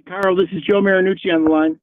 Carl, this is Joe Marinucci on the line.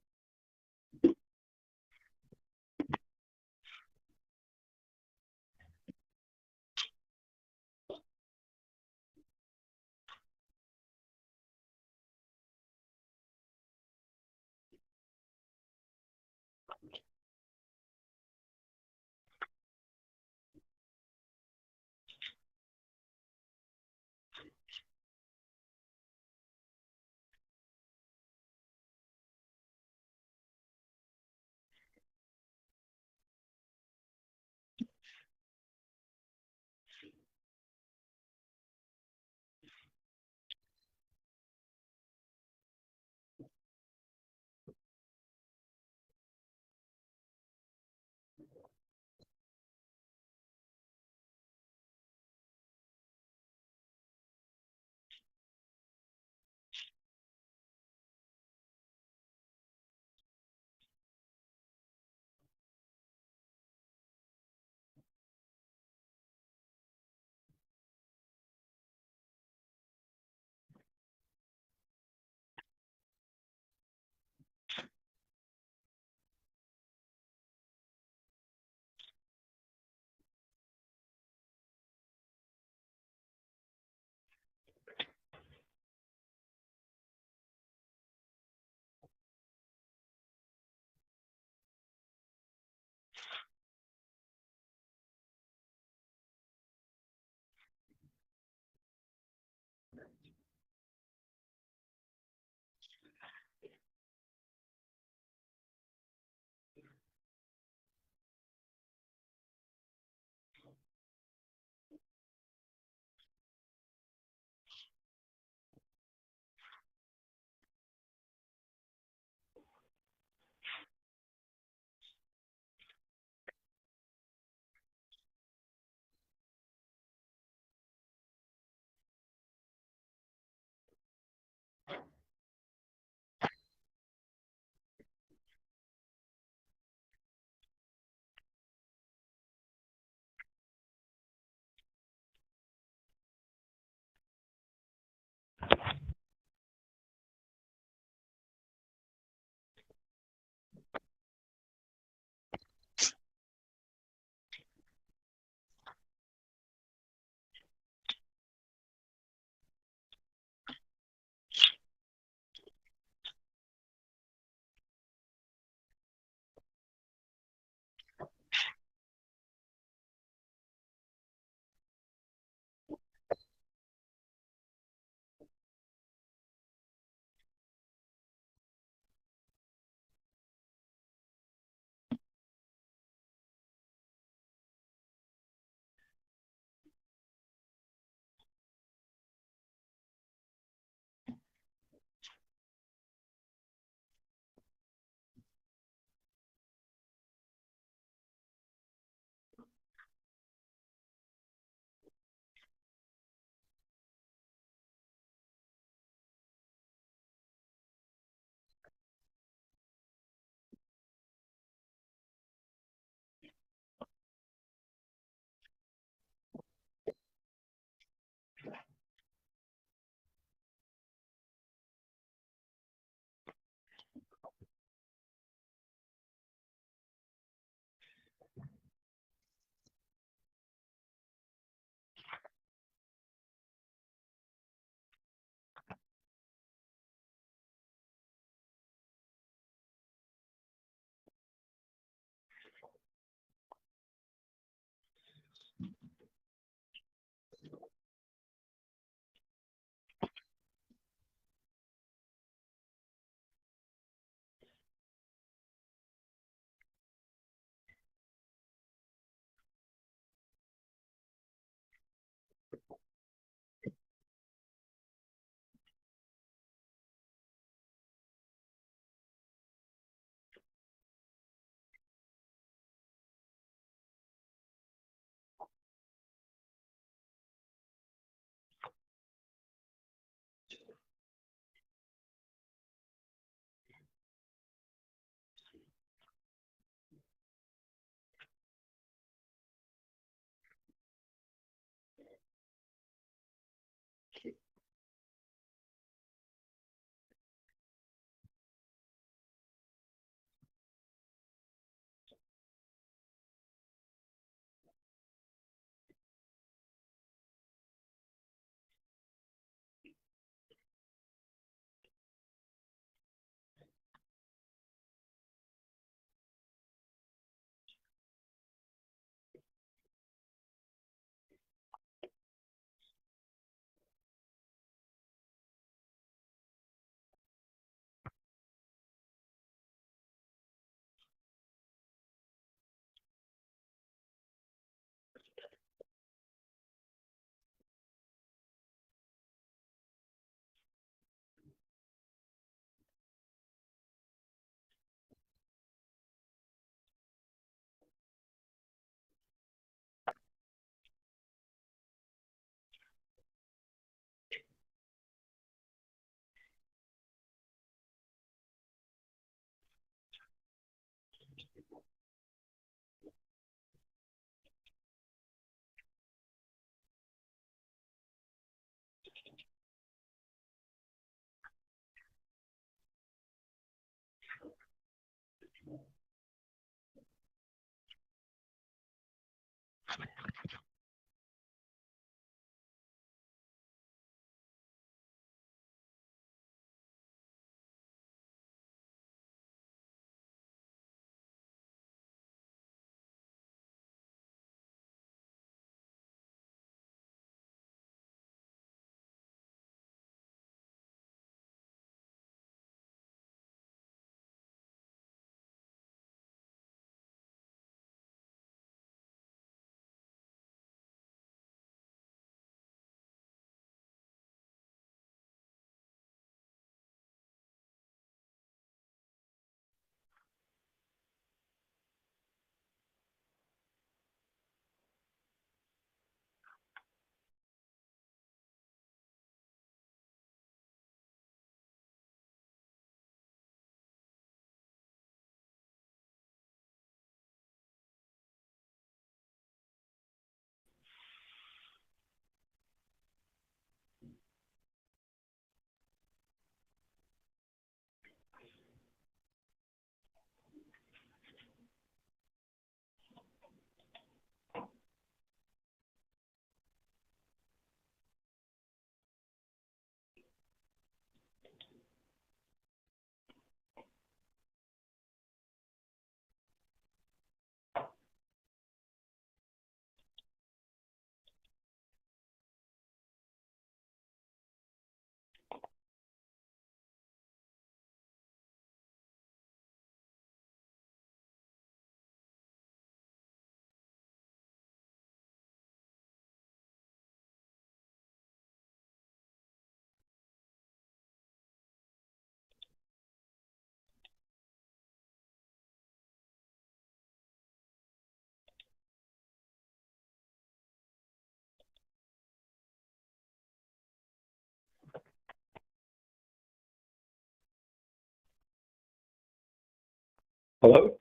Hello?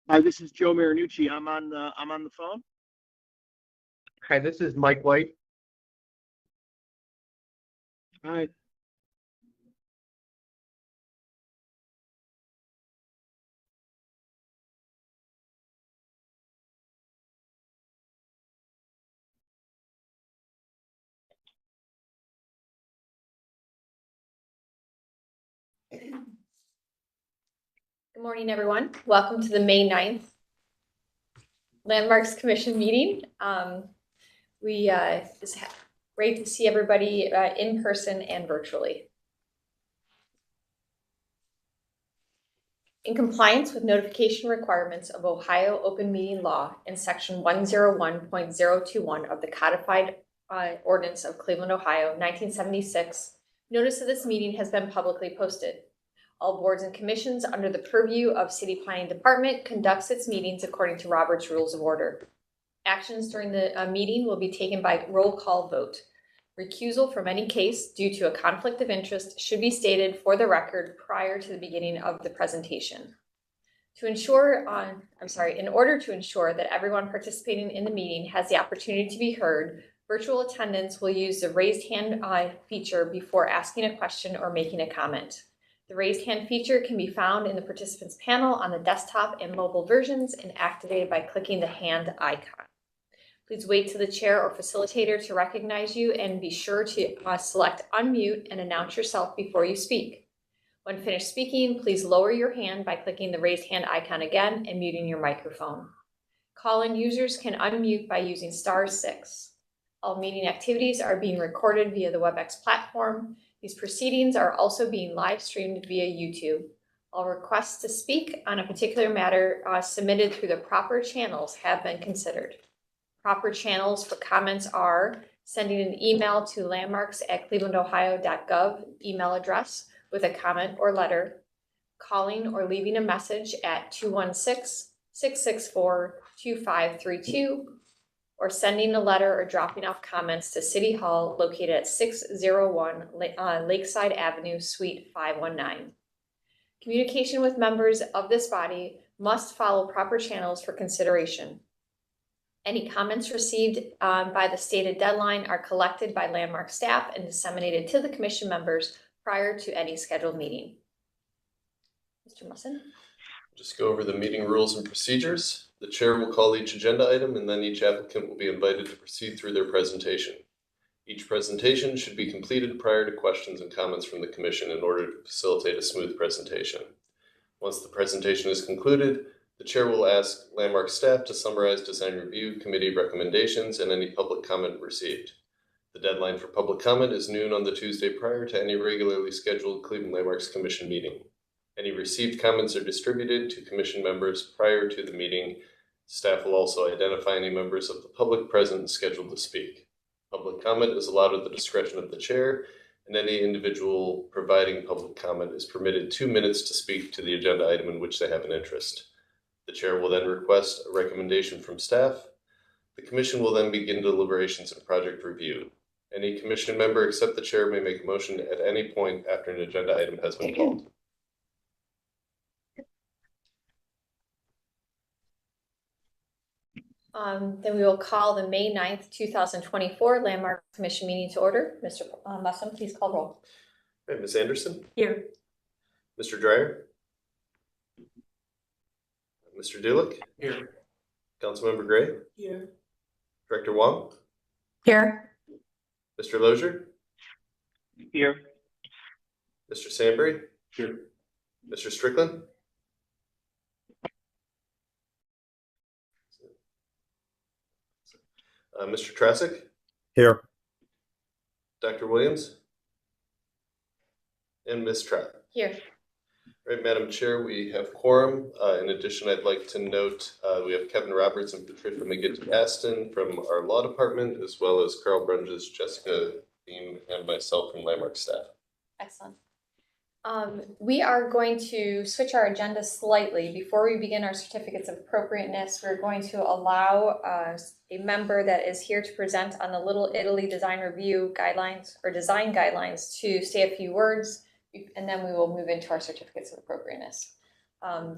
Hi, this is Joe Marinucci. I'm on the phone. Hi, this is Mike White. Hi. Good morning, everyone. Welcome to the May 9th Landmarks Commission meeting. It's great to see everybody in person and virtually. In compliance with notification requirements of Ohio Open Meeting Law and Section 101.021 of the Codified Ordinance of Cleveland, Ohio, 1976, notice of this meeting has been publicly posted. All boards and commissions under the purview of City Planning Department conducts its meetings according to Robert's Rules of Order. Actions during the meeting will be taken by roll call vote. Recusal from any case due to a conflict of interest should be stated for the record prior to the beginning of the presentation. In order to ensure that everyone participating in the meeting has the opportunity to be heard, virtual attendants will use the raised hand feature before asking a question or making a comment. The raised hand feature can be found in the participants panel on the desktop and mobile versions and activated by clicking the hand icon. Please wait till the chair or facilitator to recognize you and be sure to select unmute and announce yourself before you speak. When finished speaking, please lower your hand by clicking the raised hand icon again and muting your microphone. Call-in users can unmute by using *6. All meeting activities are being recorded via the WebEx platform. These proceedings are also being live streamed via YouTube. All requests to speak on a particular matter submitted through the proper channels have been considered. Proper channels for comments are sending an email to landmarks@clevelandohio.gov email address with a comment or letter, calling or leaving a message at 216-664-2532, or sending a letter or dropping off comments to City Hall located at 601 Lakeside Avenue, Suite 519. Communication with members of this body must follow proper channels for consideration. Any comments received by the stated deadline are collected by Landmark staff and disseminated to the commission members prior to any scheduled meeting. Mr. Musson? Just go over the meeting rules and procedures. The chair will call each agenda item and then each applicant will be invited to proceed through their presentation. Each presentation should be completed prior to questions and comments from the commission in order to facilitate a smooth presentation. Once the presentation is concluded, the chair will ask Landmark staff to summarize design review committee recommendations and any public comment received. The deadline for public comment is noon on the Tuesday prior to any regularly scheduled Cleveland Landmarks Commission meeting. Any received comments are distributed to commission members prior to the meeting. Staff will also identify any members of the public present and scheduled to speak. Public comment is allowed at the discretion of the chair, and any individual providing public comment is permitted 2 minutes to speak to the agenda item in which they have an interest. The chair will then request a recommendation from staff. The commission will then begin deliberations and project review. Any commission member except the chair may make a motion at any point after an agenda item has been called. Then we will call the May 9th, 2024 Landmark Commission meeting to order. Mr. Musson, please call roll. Right, Ms. Anderson? Here. Mr. Dreyer? Mr. Dulick? Here. Councilmember Gray? Here. Director Wong? Here. Mr. Lozier? Here. Mr. Sandbury? Here. Mr. Strickland? Mr. Trasick? Here. Dr. Williams? And Ms. Trout. Here. Right, Madam Chair, we have quorum. In addition, I'd like to note we have Kevin Roberts and Patricia McGinn-Aston from our law department, as well as Carl Brunges, Jessica Beam, and myself from Landmark staff. Excellent. We are going to switch our agenda slightly. Before we begin our certificates of appropriateness, we're going to allow a member that is here to present on the Little Italy Design Review guidelines or design guidelines to say a few words, and then we will move into our certificates of appropriateness.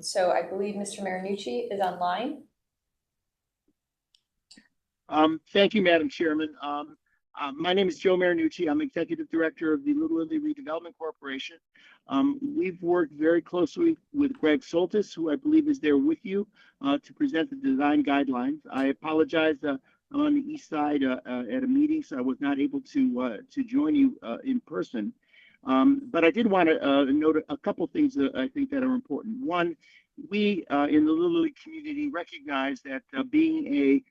So I believe Mr. Marinucci is online. Thank you, Madam Chairman. My name is Joe Marinucci. I'm Executive Director of the Little Italy Redevelopment Corporation. We've worked very closely with Greg Soltis, who I believe is there with you, to present the design guidelines. I apologize. I'm on the east side at a meeting, so I was not able to join you in person. But I did want to note a couple things that I think that are important. One, we in the Little Italy community recognize that being a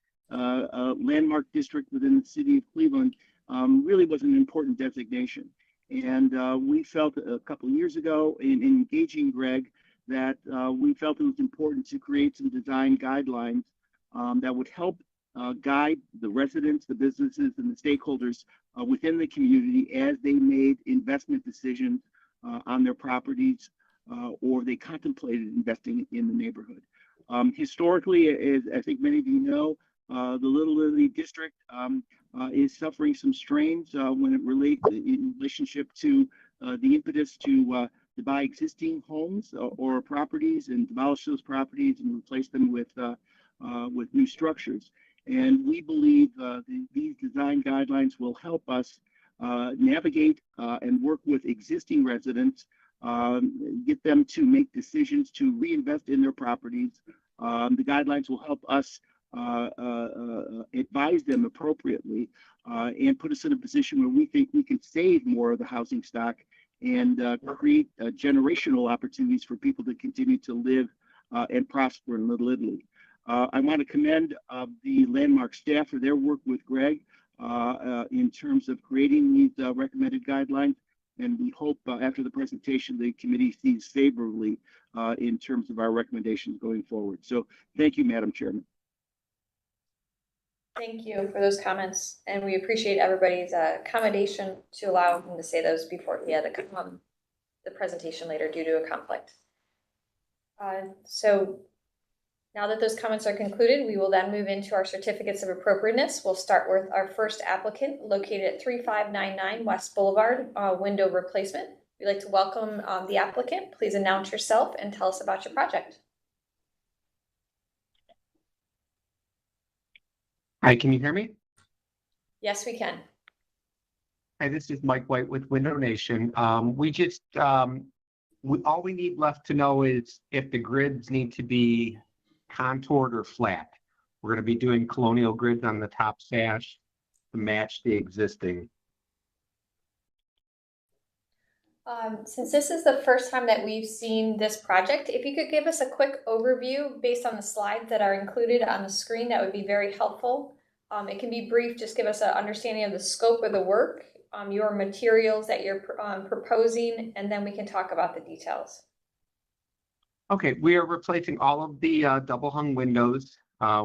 landmark district within the city of Cleveland really was an important designation. And we felt a couple of years ago in engaging Greg that we felt it was important to create some design guidelines that would help guide the residents, the businesses, and the stakeholders within the community as they made investment decisions on their properties or they contemplated investing in the neighborhood. Historically, as I think many of you know, the Little Italy district is suffering some strains when it relates in relationship to the impetus to buy existing homes or properties and demolish those properties and replace them with new structures. And we believe these design guidelines will help us navigate and work with existing residents, get them to make decisions to reinvest in their properties. The guidelines will help us advise them appropriately and put us in a position where we think we can save more of the housing stock and create generational opportunities for people to continue to live and prosper in Little Italy. I want to commend the Landmark staff for their work with Greg in terms of creating these recommended guidelines. And we hope after the presentation, the committee sees favorably in terms of our recommendations going forward. So thank you, Madam Chairman. Thank you for those comments, and we appreciate everybody's accommodation to allow him to say those before he had to come the presentation later due to a conflict. So now that those comments are concluded, we will then move into our certificates of appropriateness. We'll start with our first applicant located at 3599 West Boulevard, window replacement. We'd like to welcome the applicant. Please announce yourself and tell us about your project. Hi, can you hear me? Yes, we can. Hi, this is Mike White with Window Nation. We just all we need left to know is if the grids need to be contoured or flat. We're going to be doing colonial grids on the top sash to match the existing. Since this is the first time that we've seen this project, if you could give us a quick overview based on the slides that are included on the screen, that would be very helpful. It can be brief, just give us an understanding of the scope of the work, your materials that you're proposing, and then we can talk about the details. Okay, we are replacing all of the double hung windows.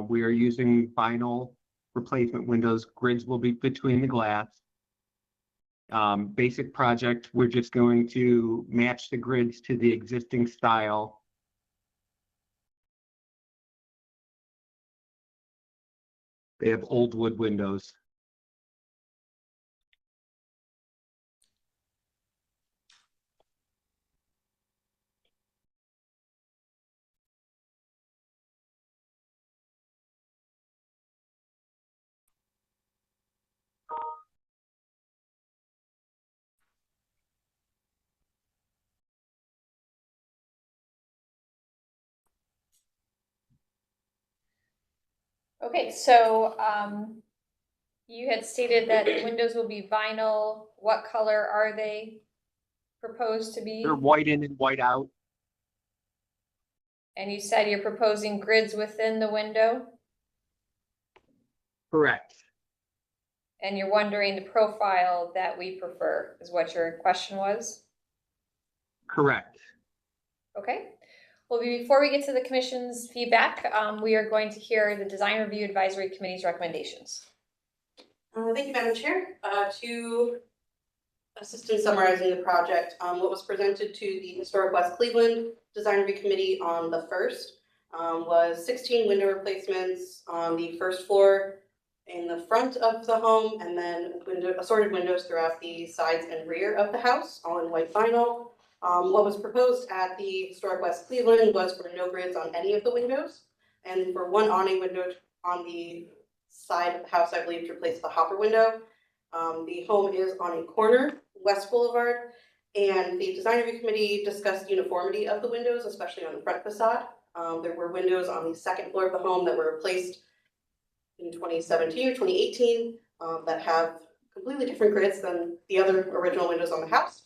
We are using vinyl replacement windows. Grids will be between the glass. Basic project, we're just going to match the grids to the existing style. They have old wood windows. Okay, so you had stated that the windows will be vinyl. What color are they proposed to be? They're white in and white out. And you said you're proposing grids within the window, Correct. and you're wondering the profile that we prefer, is what your question was? Correct. Okay. Well, before we get to the commission's feedback, we are going to hear the Design Review Advisory Committee's recommendations. Thank you, Madam Chair. To assist in summarizing the project, what was presented to the Historic West Cleveland Design Review Committee on the 1st was 16 window replacements on the first floor in the front of the home, and then assorted windows throughout the sides and rear of the house, all in white vinyl. What was proposed at the Historic West Cleveland was for no grids on any of the windows, and for one awning window on the side of the house, I believe, to replace the hopper window. The home is on a corner, West Boulevard, and the Design Review Committee discussed uniformity of the windows, especially on the front facade. There were windows on the second floor of the home that were replaced in 2017 or 2018 that have completely different grids than the other original windows on the house.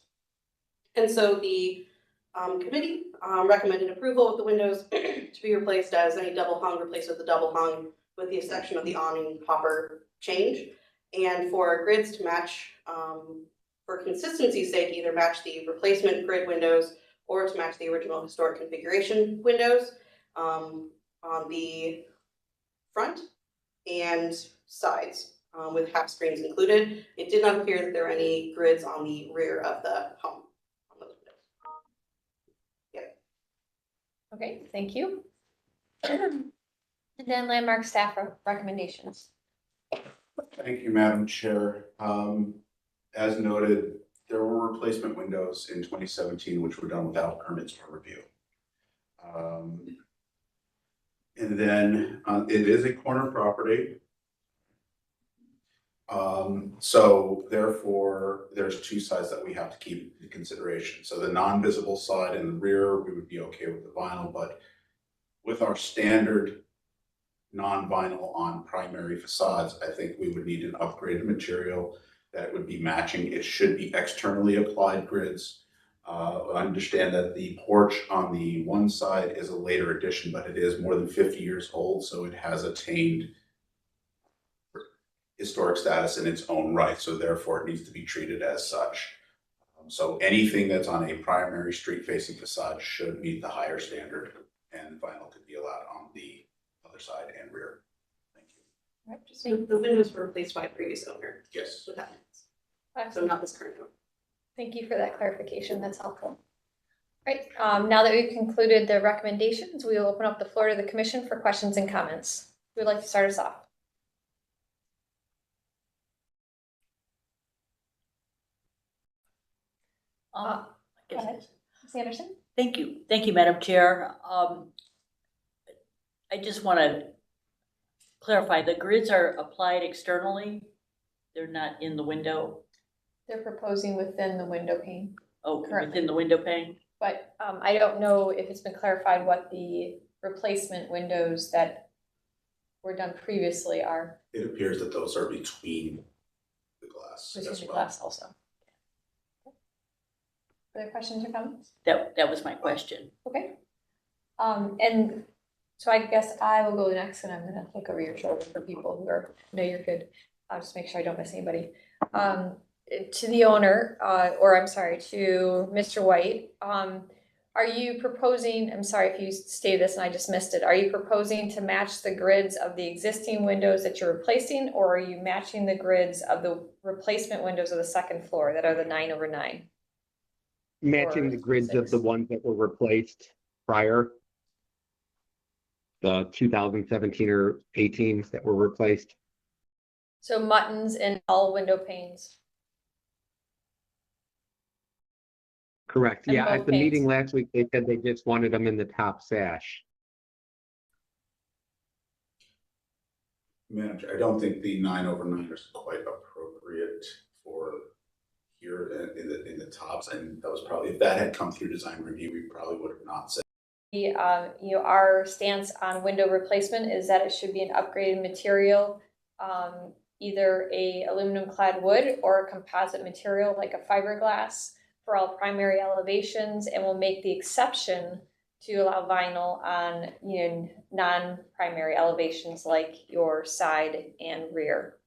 And so the committee recommended approval of the windows to be replaced as any double hung replaced with the double hung, with the exception of the awning hopper change, and for grids to match, for consistency's sake, either match the replacement grid windows or to match the original historic configuration windows on the front and sides, with half screens included. It did not appear that there were any grids on the rear of the home. Okay, thank you. And then Landmark staff recommendations. Thank you, Madam Chair. As noted, there were replacement windows in 2017, which were done without permits or review. And then it is a corner property. So therefore, there's two sides that we have to keep in consideration. So the non-visible side in the rear, we would be okay with the vinyl, but with our standard non-vinyl on primary facades, I think we would need an upgraded material that would be matching. It should be externally applied grids. I understand that the porch on the one side is a later addition, but it is more than 50 years old, so it has attained historic status in its own right, so therefore it needs to be treated as such. So anything that's on a primary street facing facade should meet the higher standard, and vinyl could be allowed on the other side and rear. Thank you. Right, just So the windows were replaced by a previous owner. Yes. With that, so excellent. not this current owner. Thank you for that clarification. That's helpful. Right, now that we've concluded the recommendations, we will open up the floor to the commission for questions and comments. Who would like to start us off? I Go guess- ahead. Ms. Anderson? Thank you, Madam Chair. I just want to clarify, the grids are applied externally? They're not in the window? They're proposing within the window pane. Oh, Correct. within the window pane? But I don't know if it's been clarified what the replacement windows that were done previously are. It appears that those are between the glass Between as the well. glass also. Other questions or comments? That was my question. Okay. And so I guess I will go next, and I'm gonna look over your shoulder for people who are, no, you're good. I'll just make sure I don't miss anybody. To the owner, or I'm sorry, to Mr. White, are you proposing, I'm sorry if you stated this and I just missed it, are you proposing to match the grids of the existing windows that you're replacing, or are you matching the grids of the replacement windows of the second floor that are the 9/9? Matching Or the grids of 6. the ones that were replaced prior. The 2017 or 18s that were replaced. So muttons and all window panes. Correct. And Yeah, both at the meeting panes. last week, they said they just wanted them in the top sash. Manager, I don't think the 9/9 is quite appropriate for here in the tops, and that was probably, if that had come through design review, we probably would have not said. Our stance on window replacement is that it should be an upgraded material, either a aluminum clad wood or a composite material like a fiberglass for all primary elevations, and we'll make the exception to allow vinyl on, non-primary elevations like your side and rear.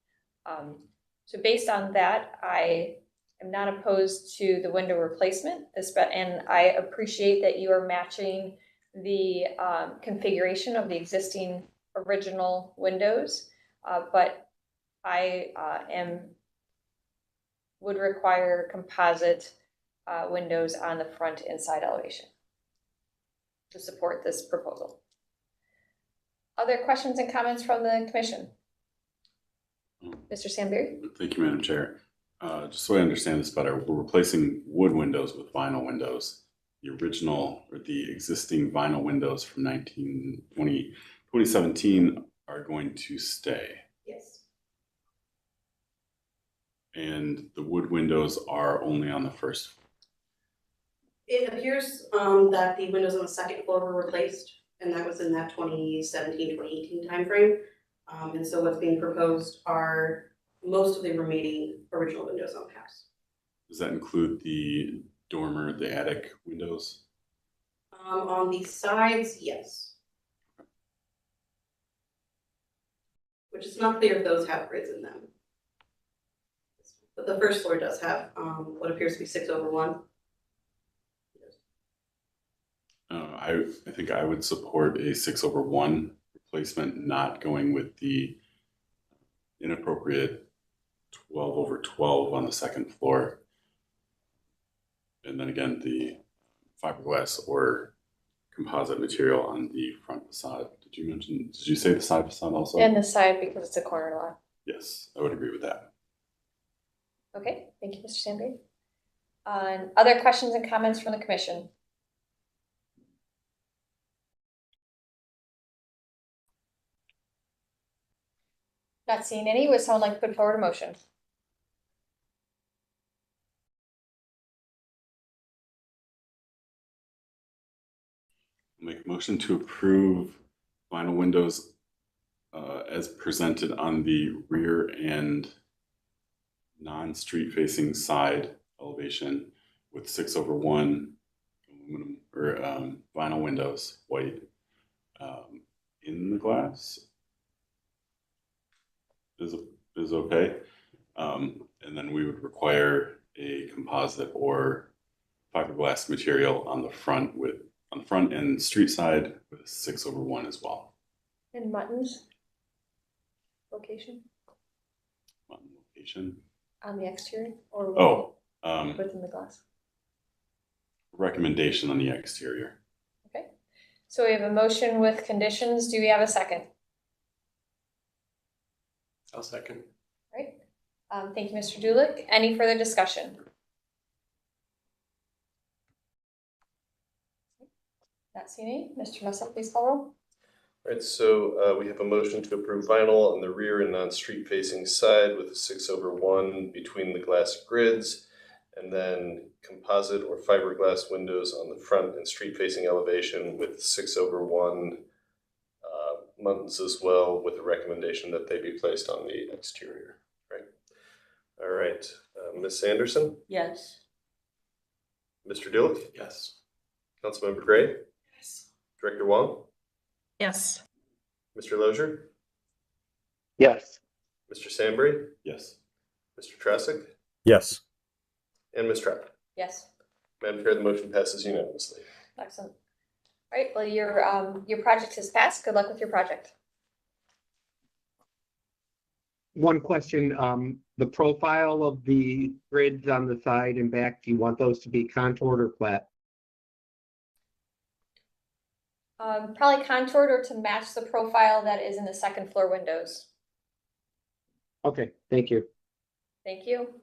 So based on that, I am not opposed to the window replacement, and I appreciate that you are matching the configuration of the existing original windows, but I would require composite windows on the front and side elevation to support this proposal. Other questions and comments from the commission? Mr. Sandberg? Thank you, Madam Chair. Just so I understand this better, we're replacing wood windows with vinyl windows. The original or the existing vinyl windows from 2017 are going to stay. Yes. And the wood windows are only on the first floor. It appears that the windows on the second floor were replaced, and that was in that 2017, 2018 timeframe. And so what's being proposed are most of the remaining original windows on the house. Does that include the dormer, the attic windows? On the sides, yes. Which is not clear if those have grids in them. But the first floor does have what appears to be 6/1. I think I would support a 6/1 replacement, not going with the inappropriate 12/12 on the second floor. And then again, the fiberglass or composite material on the front facade. Did you say the side facade also? And the side, because it's a corner lot. Yes, I would agree with that. Okay, thank you, Mr. Sandberg. Other questions and comments from the commission? Not seeing any. Would someone like to put forward a motion? Make a motion to approve vinyl windows as presented on the rear and non-street facing side elevation with 6/1 aluminum or vinyl windows, white, in the glass is okay. And then we would require a composite or fiberglass material on the front and street side with 6/1 as well. And muttons? Location On location. on the exterior or Oh, within the glass? recommendation on the exterior. Okay, so we have a motion with conditions. Do we have a second? I'll second. Right. Thank you, Mr. Dulick. Any further discussion? Not seeing any. Mr. Musso, please call roll. All right, so we have a motion to approve vinyl on the rear and non-street facing side with a 6/1 between the glass grids, And then composite or fiberglass windows on the front and street-facing elevation with 6/1 muntins as well, with a recommendation that they be placed on the exterior. Right. All right. Ms. Sanderson, Yes. Mr. Dillich, Yes. Councilmember Gray, Yes. Director Wong, Yes. Mr. Lozier, Yes. Mr. Sambry, Yes. Mr. Trasick, Yes. and Ms. Trout. Yes. Madam Chair, the motion passes unanimously. Excellent. All right, well, your project has passed. Good luck with your project. One question, the profile of the grids on the side and back, do you want those to be contoured or flat? Probably contoured or to match the profile that is in the second floor windows. Okay, thank you. Thank you.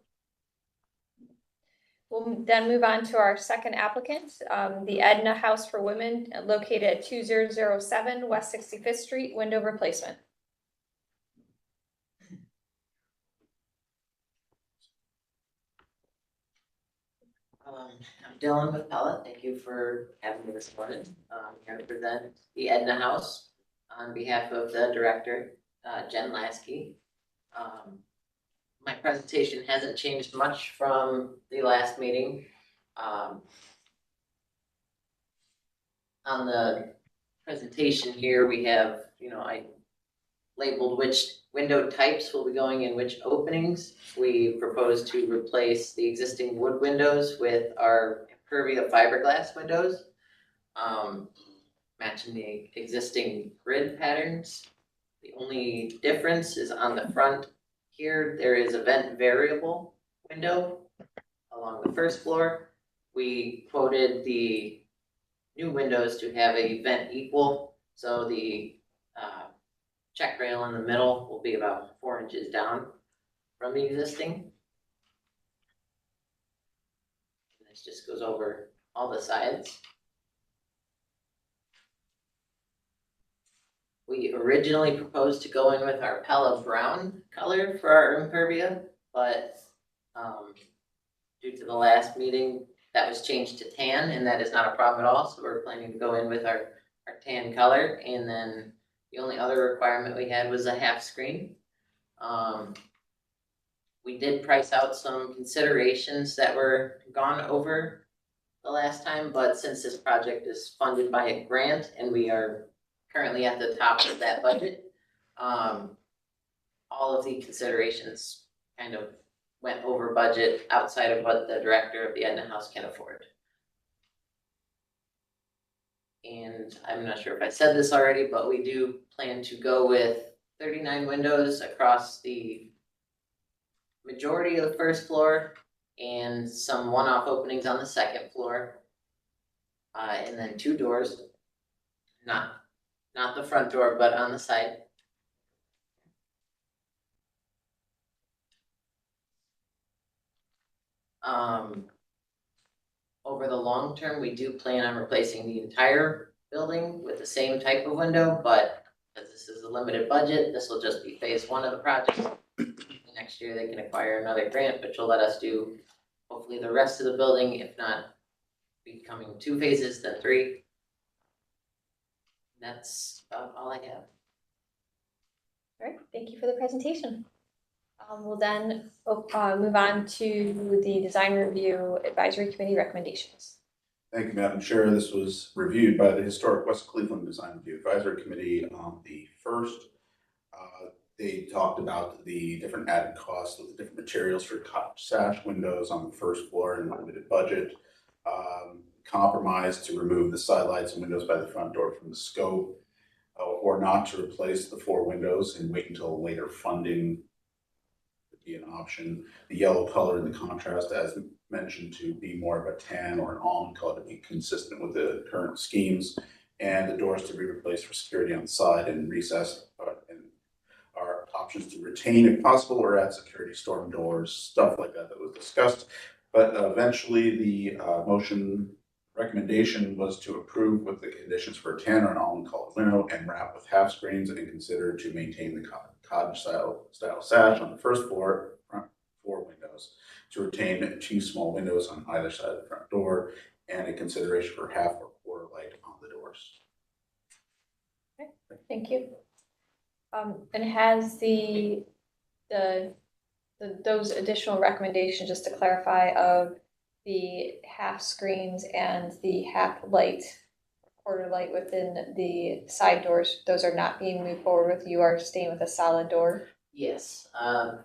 We'll then move on to our second applicant, the Edna House for Women located at 2007 West 65th Street, window replacement. I'm Dylan with Pellet. Thank you for having me this morning. Here to present the Edna House on behalf of the director, Jen Lasky. My presentation hasn't changed much from the last meeting. On the presentation here, we have, I labeled which window types will be going in which openings. We propose to replace the existing wood windows with our Impervia fiberglass windows, matching the existing grid patterns. The only difference is on the front here, there is a vent variable window along the first floor. We quoted the new windows to have a vent equal, so the check rail in the middle will be about 4 inches down from the existing. This just goes over all the sides. We originally proposed to go in with our Pella brown color for our Impervia, but due to the last meeting, that was changed to tan, and that is not a problem at all. So we're planning to go in with our tan color, and then the only other requirement we had was a half screen. We did price out some considerations that were gone over the last time, but since this project is funded by a grant and we are currently at the top of that budget, all of the considerations kind of went over budget outside of what the director of the Edna House can afford. And I'm not sure if I said this already, but we do plan to go with 39 windows across the majority of the first floor and some one-off openings on the second floor. And then 2 doors, not the front door, but on the side. Over the long term, we do plan on replacing the entire building with the same type of window, but as this is a limited budget, this will just be phase 1 of the project. Next year, they can acquire another grant, which will let us do hopefully the rest of the building, if not becoming 2 phases, then 3. That's about all I have. All right, thank you for the presentation. We'll then move on to the Design Review Advisory Committee recommendations. Thank you, Madam Chair. This was reviewed by the Historic West Cleveland Design Review Advisory Committee on the 1st. They talked about the different added costs of the different materials for cottage sash windows on the first floor and limited budget. Compromise to remove the side lights and windows by the front door from the scope, or not to replace the 4 windows and wait until later funding would be an option. The yellow color in the contrast, as mentioned, to be more of a tan or an almond color to be consistent with the current schemes, and the doors to be replaced for security on the side and recessed, and our options to retain if possible or add security storm doors, stuff like that was discussed. But eventually the motion recommendation was to approve with the conditions for a tan or an almond colored window and wrap with half screens, and consider to maintain the cottage style sash on the first floor, front 4 windows. to retain 2 small windows on either side of the front door and a consideration for half or quarter light on the doors. Thank you. And has those additional recommendations, just to clarify, of the half screens and the half light, quarter light within the side doors, those are not being moved forward with? You are staying with a solid door? Yes,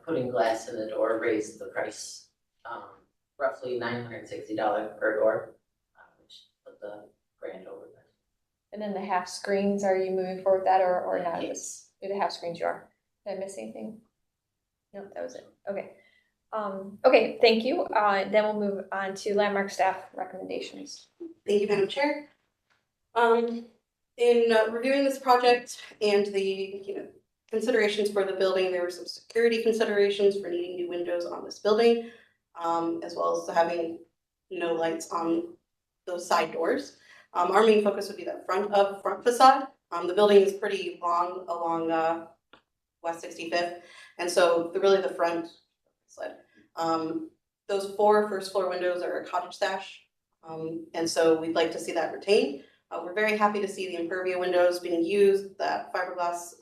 putting glass in the door raised the price, roughly $960 per door, which put the grand over there. And then the half screens, are you moving forward with that or not? Yes. The half screens you are. Did I miss anything? No, that was it. Okay. Okay, thank you. Then we'll move on to landmark staff recommendations. Thank you, Madam Chair. In reviewing this project and the, considerations for the building, there were some security considerations for needing new windows on this building, as well as having no lights on those side doors. Our main focus would be that front facade. The building is pretty long along West 65th, and so the front slide. Those 4 first floor windows are a cottage sash, and so we'd like to see that retained. We're very happy to see the Impervia windows being used, that fiberglass,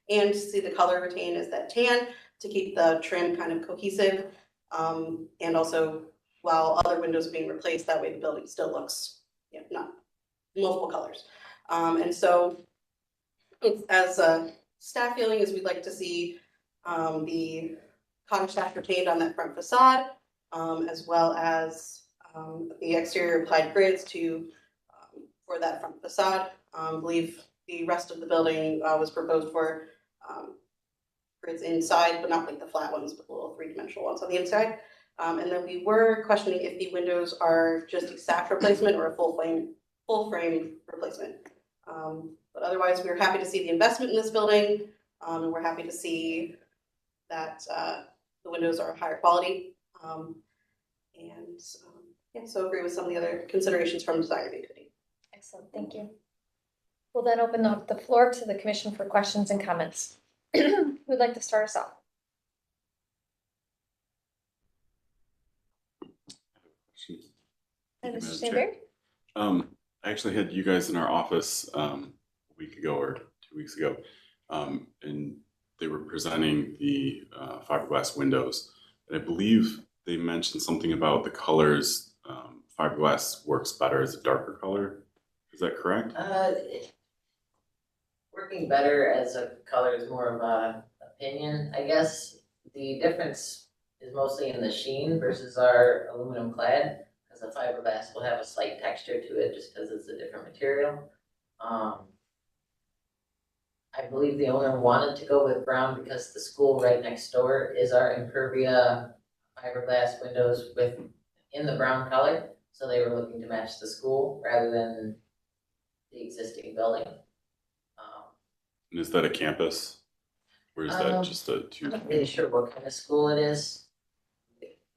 and to see the color retained as that tan to keep the trim kind of cohesive. And also, while other windows are being replaced, that way the building still looks, not multiple colors. And so, it's, as a staff feeling, is we'd like to see the cottage sash retained on that front facade, as well as the exterior applied grids to for that front facade. I believe the rest of the building was proposed for grids inside, but not like the flat ones, but the little 3-dimensional ones on the inside. And then we were questioning if the windows are just a sash replacement or a full frame replacement. But otherwise, we're happy to see the investment in this building, and we're happy to see that the windows are higher quality. So agree with some of the other considerations from design review committee. Excellent, thank you. We'll then open up the floor to the commission for questions and comments. Who would like to start us off? Thank you, Mr. Madam Stanberry? Chair. I actually had you guys in our office a week ago or 2 weeks ago, and they were presenting the fiberglass windows. And I believe they mentioned something about the colors. Fiberglass works better as a darker color. Is that correct? Working better as a color is more of a opinion, I guess. The difference is mostly in the sheen versus our aluminum clad, because the fiberglass will have a slight texture to it just because it's a different material. I believe the owner wanted to go with brown because the school right next door is our Impervia fiberglass windows in the brown color. So they were looking to match the school rather than the existing building. And is that a campus? Or is that just a two? I'm not really sure what kind of school it is.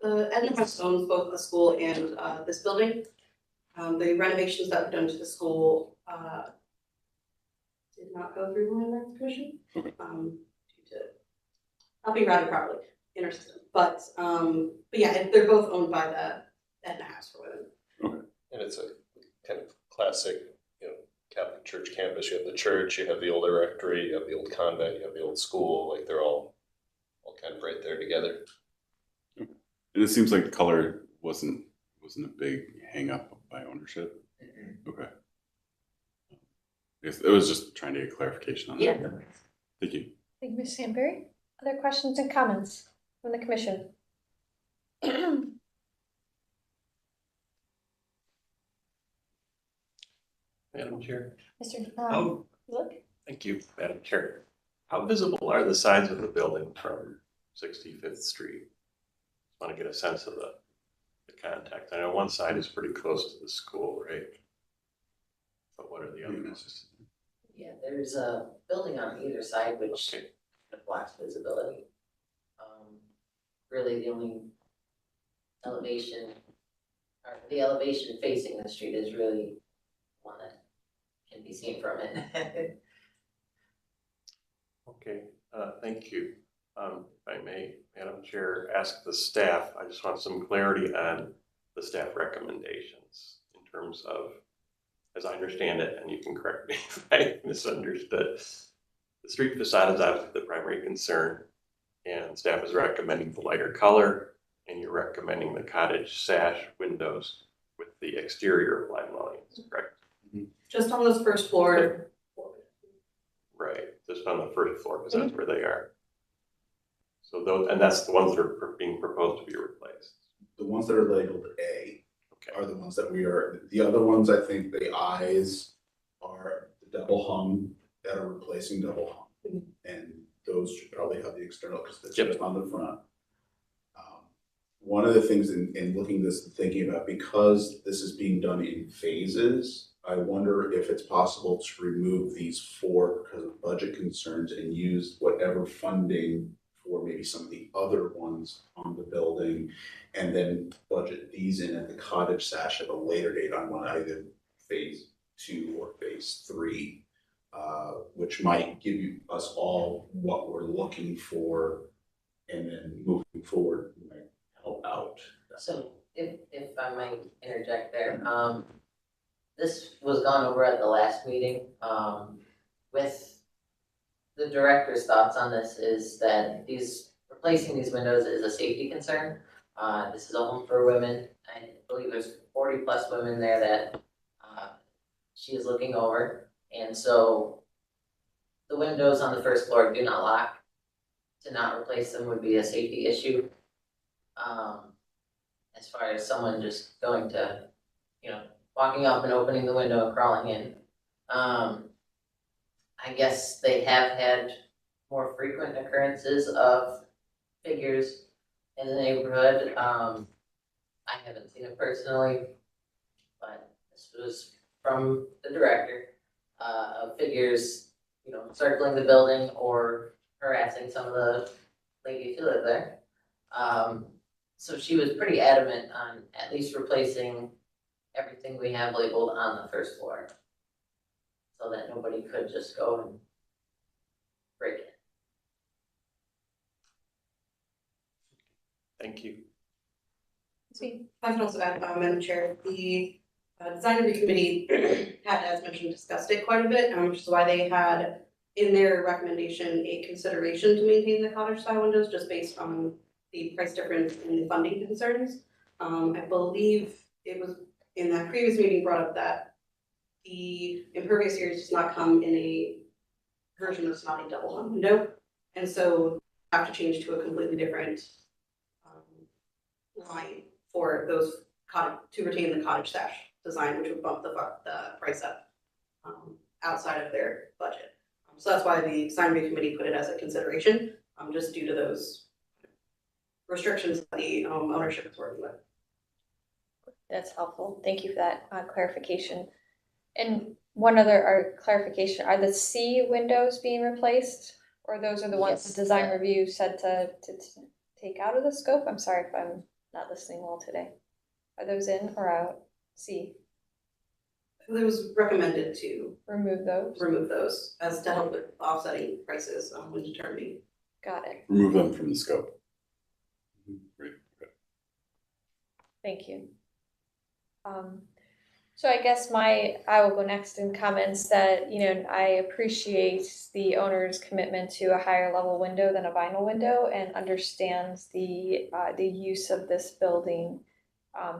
Edna West owns both the school and this building. The renovations that were done to the school did not go through the Land Commission. Okay. Due to not being routed properly in our system. But yeah, they're both owned by the Edna House for women. And it's a kind of classic, Catholic church campus. You have the church, you have the old rectory, you have the old convent, you have the old school. Like they're all kind of right there together. And it seems like the color wasn't a big hang up by ownership. Okay. It was just trying to get clarification on that. Yeah. Thank you. Thank you, Ms. Stanberry. Other questions and comments from the commission? Madam Chair. Mr. Look? Thank you, Madam Chair. How visible are the sides of the building from 65th Street? Want to get a sense of the context. I know one side is pretty close to the school, right? But what are the other ones? Yeah, there's a building on either side which Okay. blocks visibility. Really the only elevation, or the elevation facing the street is really one that can be seen from it. Okay, thank you. If I may, Madam Chair, ask the staff, I just want some clarity on the staff recommendations in terms of, as I understand it, and you can correct me if I misunderstood, the street facade is obviously the primary concern, and staff is recommending the lighter color, and you're recommending the cottage sash windows with the exterior applied mullions, correct? Just on this first floor. Right, just on the first floor, because that's where they are. So those, and that's the ones that are being proposed to be replaced. The ones that are labeled A Okay, are the ones that we are, the other ones, I think the eyes are the double hung that are replacing double hung. And those should probably have the external, because it's just on the front. One of the things in looking this and thinking about, because this is being done in phases, I wonder if it's possible to remove these four because of budget concerns and use whatever funding for maybe some of the other ones on the building, and then budget these in at the cottage sash at a later date on one, either phase 2 or phase 3, which might give us all what we're looking for, and then moving forward might help out. So if I might interject there, this was gone over at the last meeting, with the director's thoughts on this is that replacing these windows is a safety concern. This is a home for women. I believe there's 40 plus women there that, she is looking over. And so the windows on the first floor do not lock. To not replace them would be a safety issue. As far as someone just going to, walking up and opening the window and crawling in. I guess they have had more frequent occurrences of figures in the neighborhood. I haven't seen it personally, but this was from the director, of figures, circling the building or harassing some of the ladies who live there. So she was pretty adamant on at least replacing everything we have labeled on the first floor, so that nobody could just go and break it. thank you. I can also add, Madam Chair, the design review committee had, as mentioned, discussed it quite a bit, which is why they had in their recommendation a consideration to maintain the cottage style windows just based on the price difference and the funding concerns. I believe it was in that previous meeting brought up that the impervious series does not come in a version that's not a double hung window, and so have to change to a completely different line for those to retain the cottage sash design, which would bump the price up outside of their budget. So that's why the design review committee put it as a consideration, just due to those restrictions that the ownership is working with. That's helpful. Thank you for that clarification. And one other clarification, are the C windows being replaced? Or those are the ones Yes. the design review said to take out of the scope? I'm sorry if I'm not listening well today. Are those in or out? C, It was recommended to remove those. remove those as to help with offsetting prices when determining. Got it. Remove them from the scope. Great. Thank you. So I guess I will go next in comments that, I appreciate the owner's commitment to a higher level window than a vinyl window and understands the use of this building.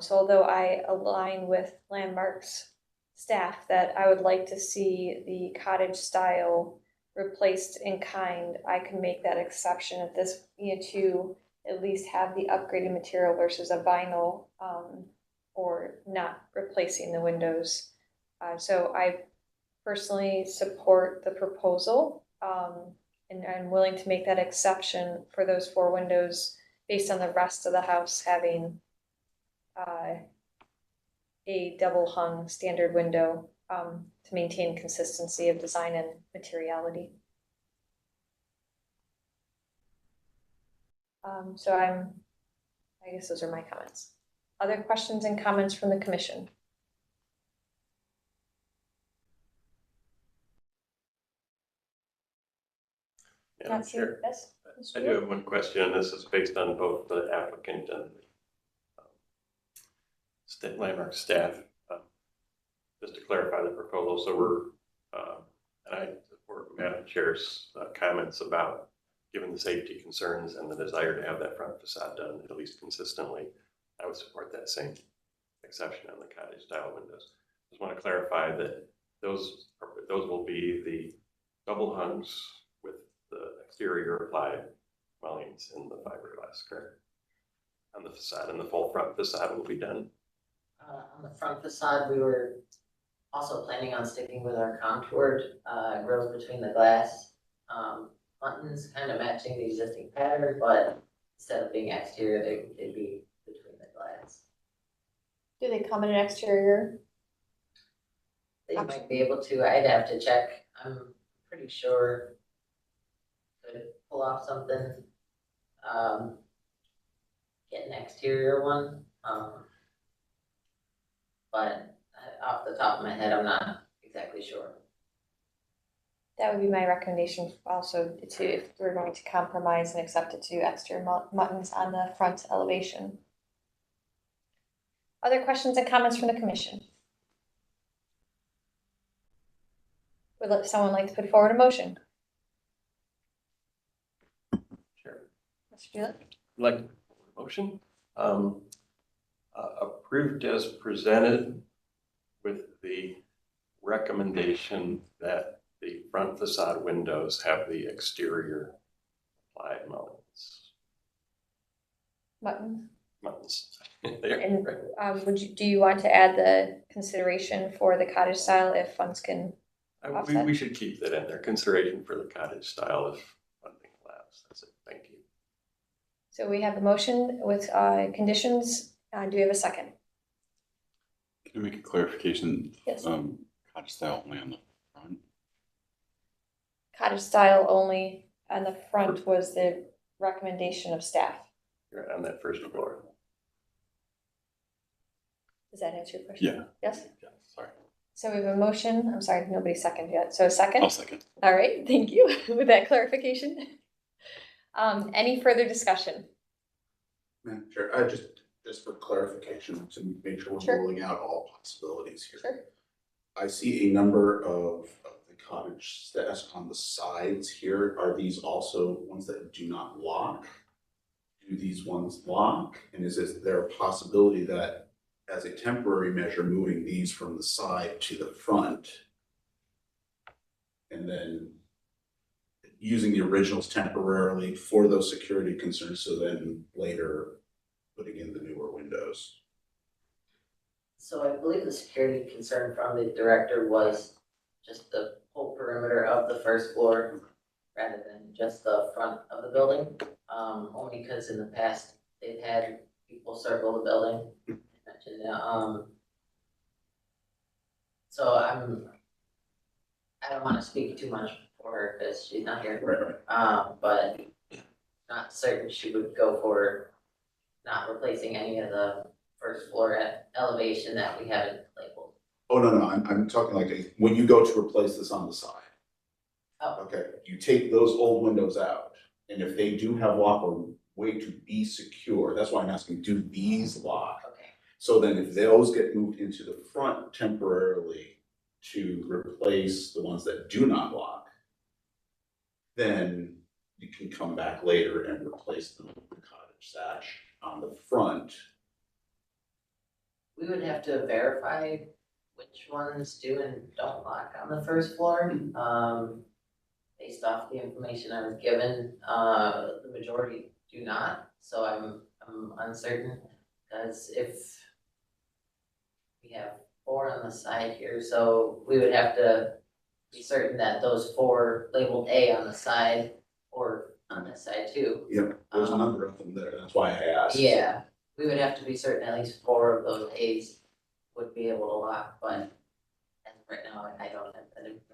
So although I align with Landmark's staff that I would like to see the cottage style replaced in kind, I can make that exception at this, to at least have the upgraded material versus a vinyl, or not replacing the windows. So I personally support the proposal, and I'm willing to make that exception for those 4 windows based on the rest of the house having a double hung standard window, to maintain consistency of design and materiality. So I guess those are my comments. Other questions and comments from the commission? Madam Not Chair, Yes. I do have one question, and this is based on both the applicant and Landmark staff. Just to clarify the proposal, so we're, and I support Madam Chair's comments about, given the safety concerns and the desire to have that front facade done at least consistently, I would support that same exception on the cottage style windows. Just want to clarify that those will be the double hungs with the exterior applied mullions in the fiberglass, correct? On the facade, and the full front facade will be done. On the front facade, we were also planning on sticking with our contoured grills between the glass buttons, kind of matching the existing pattern, but instead of being exterior, they'd be between the glass. Do they come in an exterior? They might be able to, I'd have to check, I'm pretty sure could pull off something, get an exterior one, but off the top of my head, I'm not exactly sure. That would be my recommendation also, to, if we're going to compromise and accept it, to exterior buttons on the front elevation. Other questions and comments from the commission? Would someone like to put forward a motion? Sure. Mr. Julick? Like motion, approved as presented with the recommendation that the front facade windows have the exterior applied mullions. Buttons. There. And do you want to add the consideration for the cottage style if funds can? We should keep that in there, consideration for the cottage style if funding allows. That's it, thank you. So we have a motion with conditions. Do we have a second? Can I make a clarification? Yes. Cottage style only on the front. Cottage style only on the front was the recommendation of staff. You're on that first floor. Does that answer your question? Yeah. Yes? Yeah, sorry. So we have a motion. I'm sorry, nobody seconded yet. So a second? I'll second. All right, thank you with that clarification. Any further discussion? Madam Chair, just for clarification, to make sure we're Sure. ruling out all possibilities here. Sure. I see a number of the cottage stairs on the sides here. Are these also ones that do not lock? Do these ones lock? And is there a possibility that as a temporary measure, moving these from the side to the front and then using the originals temporarily for those security concerns, so then later putting in the newer windows? So I believe the security concern from the director was just the whole perimeter of the first floor rather than just the front of the building. Only because in the past, they've had people circle the building. So I don't wanna speak too much for her because she's not here. Right. But not certain she would go for not replacing any of the first floor elevation that we haven't labeled. Oh, no, I'm talking like when you go to replace this on the side. Oh. Okay, you take those old windows out, and if they do have lock or way to be secure, that's why I'm asking, do these lock? Okay. So then if those get moved into the front temporarily to replace the ones that do not lock, then you can come back later and replace them with the cottage sash on the front. We would have to verify which ones do and don't lock on the first floor. Based off the information I was given, the majority do not, so I'm uncertain. Because if we have 4 on the side here, so we would have to be certain that those 4 labeled A on the side or on this side too. Yep, there's a number of them there, that's why I asked. Yeah, we would have to be certain at least 4 of those A's would be able to lock, but as of right now, I don't have that information.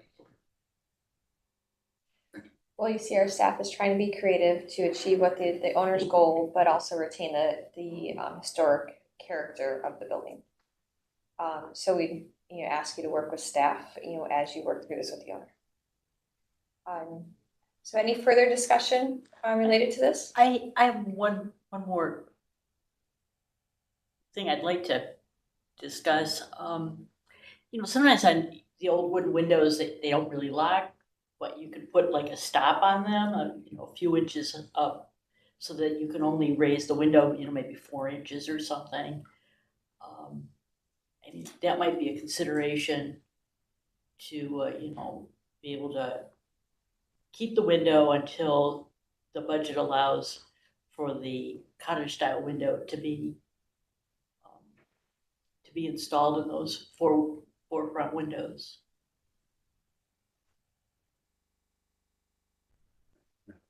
Well, you see, our staff is trying to be creative to achieve what the owner's goal, but also retain the historic character of the building. So we ask you to work with staff, as you work through this with the owner. So any further discussion related to this? I have one more thing I'd like to discuss. Sometimes on the old wooden windows, they don't really lock, but you could put like a stop on them, a few inches up, so that you can only raise the window, maybe 4 inches or something. I mean, that might be a consideration to, be able to keep the window until the budget allows for the cottage style window to be installed in those four front windows.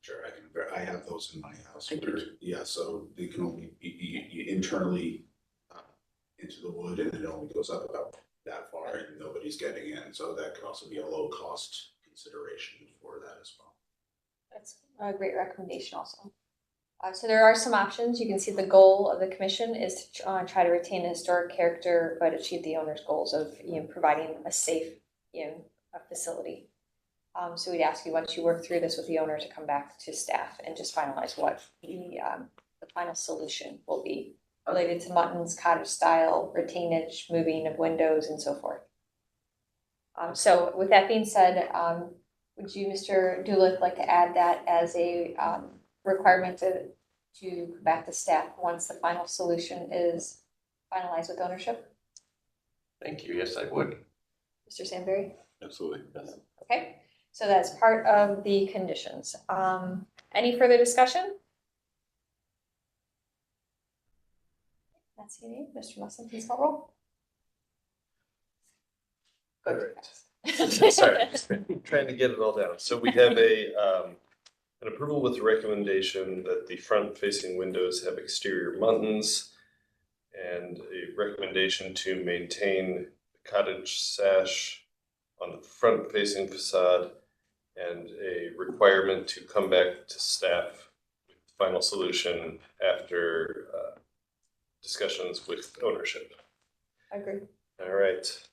Sure, I have those in my house. I do where- too. Yeah, so they can only be internally into the wood, and it only goes up about that far and nobody's getting in. So that could also be a low cost consideration for that as well. That's a great recommendation also. So there are some options. You can see the goal of the commission is to try to retain the historic character, but achieve the owner's goals of providing a safe a facility. So we'd ask you, once you work through this with the owner, to come back to staff and just finalize what the final solution will be related to Mutton's cottage style, retainage, moving of windows, and so forth. So with that being said, would you, Mr. Dulick, like to add that as a requirement to come back to staff once the final solution is finalized with ownership? Thank you. Yes, I would. Mr. Sandberry? Absolutely. Okay, so that's part of the conditions. Any further discussion? That's you, Mr. Musson, please call roll. All right. Sorry, I'm just trying to get it all down. So we have an approval with recommendation that the front facing windows have exterior muntins, and a recommendation to maintain the cottage sash on the front facing facade, and a requirement to come back to staff with the final solution after discussions with ownership. I agree. All right.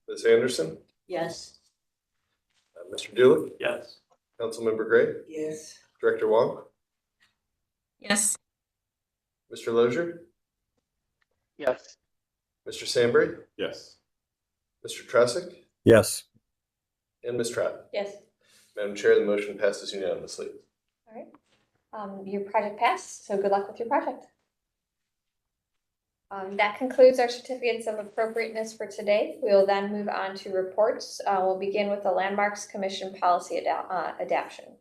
Ms. Anderson, Yes. Mr. Dulick, Yes. Councilmember Gray, Yes. Director Wong, Yes. Mr. Lozier, Yes. Mr. Sandberry, Yes. Mr. Tresick, Yes. and Ms. Trapp. Yes, Madam Chair, the motion passes unanimously. all right. Your project passed, so good luck with your project. That concludes our certificates of appropriateness for today. We will then move on to reports. We'll begin with the Landmarks Commission policy adoption.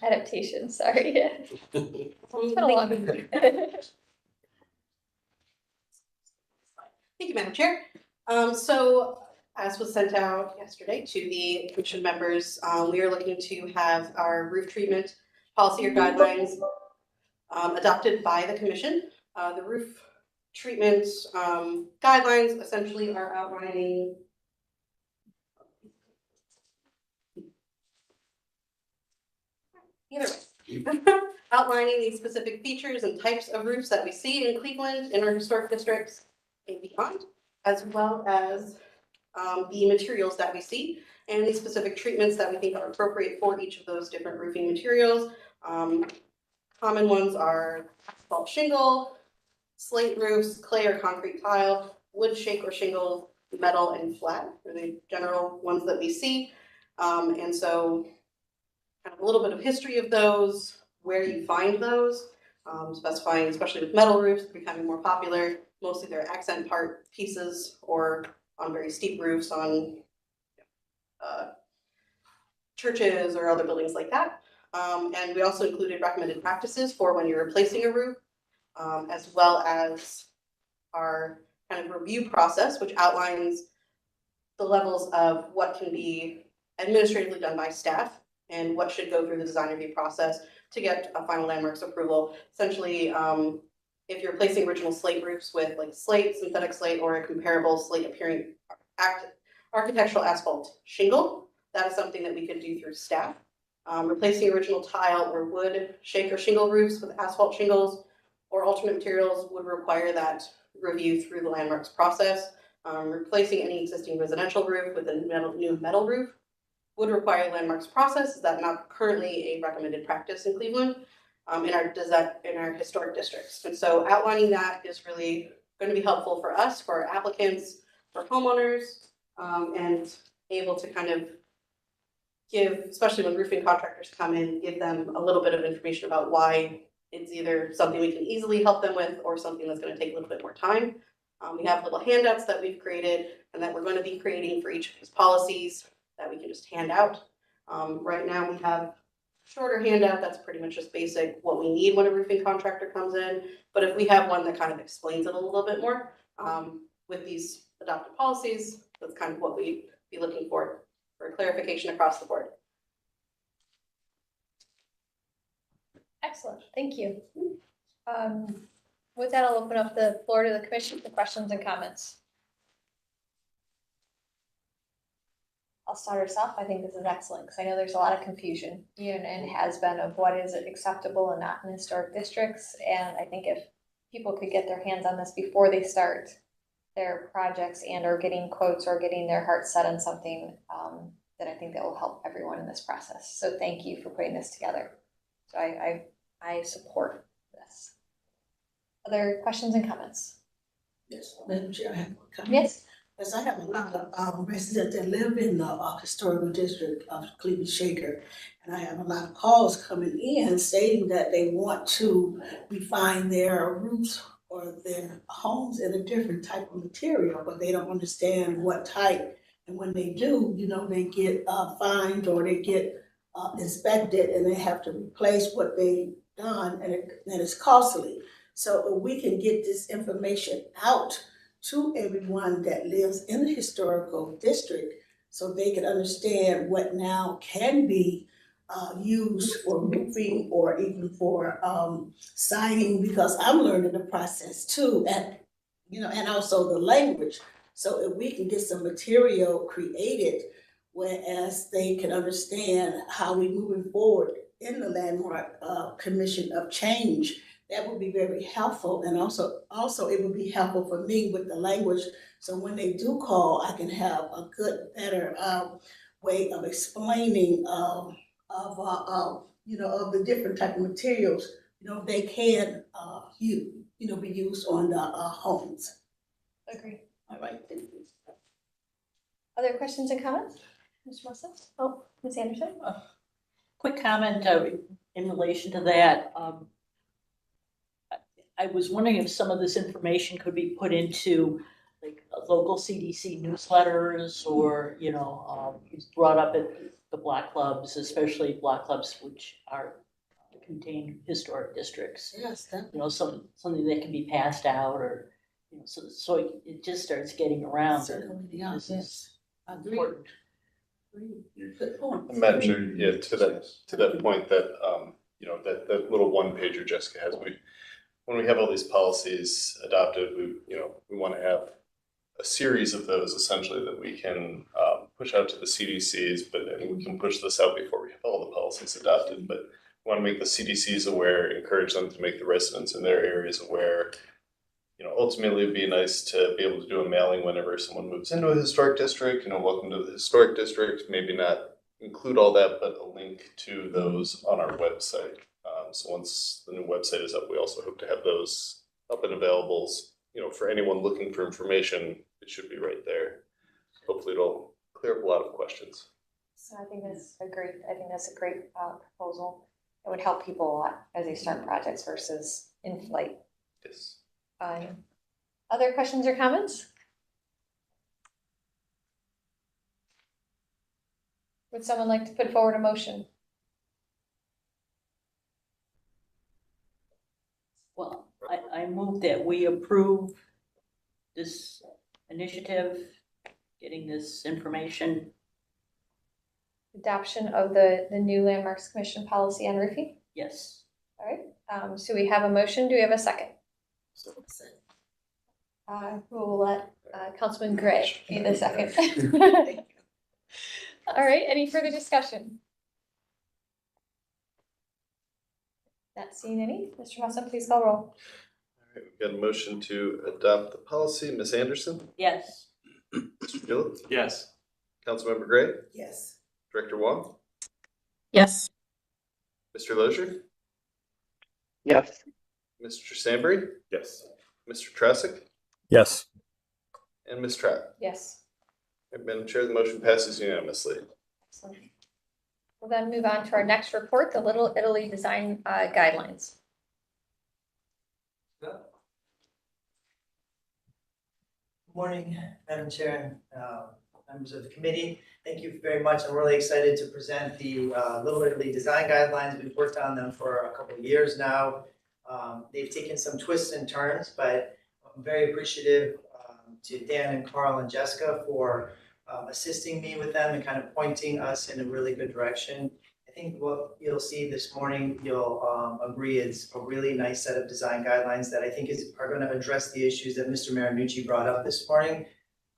Adaptation, sorry. It's been a long week. Thank you, Madam Chair. So as was sent out yesterday to the commission members, we are looking to have our roof treatment policy or guidelines adopted by the commission. The roof treatment guidelines essentially are outlining outlining the specific features and types of roofs that we see in Cleveland in our historic districts and beyond, as well as the materials that we see and the specific treatments that we think are appropriate for each of those different roofing materials. Common ones are asphalt shingle, slate roofs, clay or concrete tile, wood shake or shingle, metal and flat are the general ones that we see. And so kind of a little bit of history of those, where you find those, specifying, especially with metal roofs becoming more popular, mostly they're accent part pieces or on very steep roofs on churches or other buildings like that. And we also included recommended practices for when you're replacing a roof, as well as our kind of review process, which outlines the levels of what can be administratively done by staff and what should go through the design review process to get a final landmarks approval. Essentially, if you're replacing original slate roofs with like slate, synthetic slate, or a comparable slate appearing architectural asphalt shingle, that is something that we could do through staff. Replacing original tile or wood shake or shingle roofs with asphalt shingles or alternate materials would require that review through the landmarks process. Replacing any existing residential roof with a new metal roof would require landmarks process. Is that not currently a recommended practice in Cleveland in our historic districts? And so outlining that is really going to be helpful for us, for our applicants, for homeowners, and able to kind of give, especially when roofing contractors come in, give them a little bit of information about why it's either something we can easily help them with or something that's going to take a little bit more time. We have little handouts that we've created and that we're going to be creating for each of these policies that we can just hand out. Right now we have shorter handout that's pretty much just basic what we need when a roofing contractor comes in. But if we have one that kind of explains it a little bit more with these adopted policies, that's kind of what we'd be looking for clarification across the board. Excellent, thank you. With that, I'll open up the floor to the commission for questions and comments. I'll start us off. I think this is excellent because I know there's a lot of confusion and has been of what is acceptable and not in historic districts. And I think if people could get their hands on this before they start their projects and or getting quotes or getting their heart set on something, then I think that will help everyone in this process. So thank you for putting this together. So I support this. Other questions and comments? Yes, Madam Chair, I have one comment. Yes. Yes, I have a lot of residents that live in the historical district of Cleveland Shaker. And I have a lot of calls coming in stating that they want to refine their roofs or their homes in a different type of material, but they don't understand what type. And when they do, you know, they get fined or they get inspected and they have to replace what they've done, and it's costly. So we can get this information out to everyone that lives in the historical district so they can understand what now can be used for roofing or even for siding, because I'm learning the process too, and you know, and also the language. So if we can get some material created, whereas they can understand how we moving forward in the Landmark Commission of Change, that would be very helpful. And also it would be helpful for me with the language. So when they do call, I can have a good, better way of explaining you know, of the different type of materials, you know, they can be used on the homes. Agree. All right, thank you. Other questions and comments? Mr. Wilson? Oh, Ms. Anderson? Quick comment in relation to that. I was wondering if some of this information could be put into like local CDC newsletters, or, you know, it's brought up at the block clubs, especially block clubs which are contain historic districts. Yes, You know, something that can be passed out, or, you know, so it just starts getting around. certainly, yeah, This yes. is Agree. important. Good point. Madam Chair, yeah, to that point that, you know, that little one pager Jessica has, when we have all these policies adopted, we want to have a series of those essentially that we can push out to the CDCs, but and we can push this out before we have all the policies adopted, but we want to make the CDCs aware, encourage them to make the residents in their areas aware. You know, ultimately it'd be nice to be able to do a mailing whenever someone moves into a historic district, you know, welcome to the historic district, maybe not include all that, but a link to those on our website. So once the new website is up, we also hope to have those up and available, you know, for anyone looking for information. It should be right there. Hopefully it'll clear up a lot of questions. So I think that's a great proposal. It would help people a lot as they start projects versus in flight. Yes. Other questions or comments? Would someone like to put forward a motion? Well, I move that we approve this initiative, getting this information. Adoption of the new Landmarks Commission policy on roofing? Yes. All right, so we have a motion. Do we have a second? We'll let Councilman Gray be the second. All right, any further discussion? Not seeing any. Mr. Musson, please call roll. All right, we've got a motion to adopt the policy. Ms. Anderson? Yes. Mr. Gillett? Yes. Councilmember Gray? Yes. Director Wong, Yes. Mr. Lozier, Yes. Mr. Sandberry, Yes. Mr. Trasick, Yes. and Ms. Trapp. Yes. Madam Chair, the motion passes unanimously. Excellent. We'll then move on to our next report, the Little Italy Design Guidelines. Good morning, Madam Chair and members of the committee. Thank you very much. I'm really excited to present the Little Italy Design Guidelines. We've worked on them for a couple of years now. They've taken some twists and turns, but I'm very appreciative to Dan and Carl and Jessica for assisting me with them and kind of pointing us in a really good direction. I think what you'll see this morning, you'll agree is a really nice set of design guidelines that I think are going to address the issues that Mr. Marinucci brought up this morning.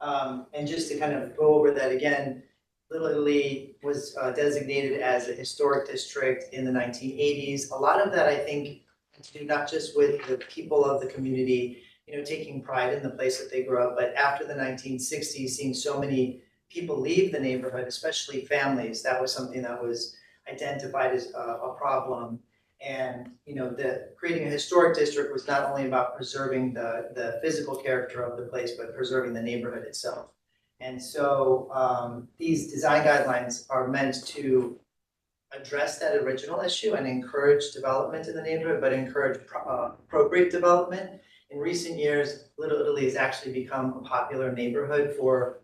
And just to kind of go over that again, Little Italy was designated as a historic district in the 1980s. A lot of that, I think, had to do not just with the people of the community, taking pride in the place that they grew up, but after the 1960s, seeing so many people leave the neighborhood, especially families, that was something that was identified as a problem. And, creating a historic district was not only about preserving the physical character of the place, but preserving the neighborhood itself. And so these design guidelines are meant to address that original issue and encourage development in the neighborhood, but encourage appropriate development. In recent years, Little Italy has actually become a popular neighborhood for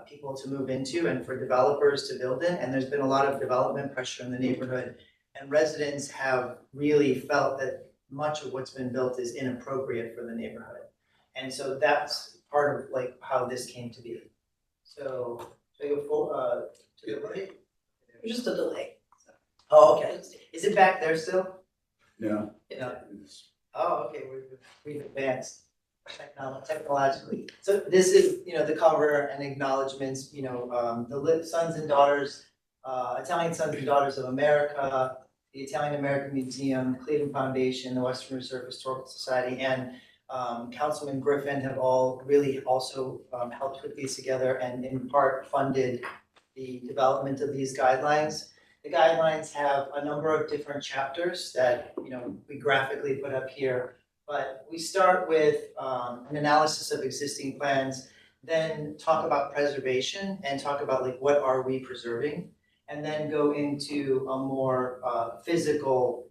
people to move into and for developers to build in. And there's been a lot of development pressure in the neighborhood. And residents have really felt that much of what's been built is inappropriate for the neighborhood. And so that's part of how this came to be. So, to go full, to the right? Just a delay. Oh, okay. Is it back there still? No. No. Oh, okay, we've advanced technologically. So this is, the cover and acknowledgements, the Sons and Daughters, Italian Sons and Daughters of America, the Italian American Museum, Cleveland Foundation, the Western Reserve Historical Society, and Councilman Griffin have all really also helped put these together and in part funded the development of these guidelines. The guidelines have a number of different chapters that, we graphically put up here, but we start with an analysis of existing plans, then talk about preservation and talk about what are we preserving, and then go into a more physical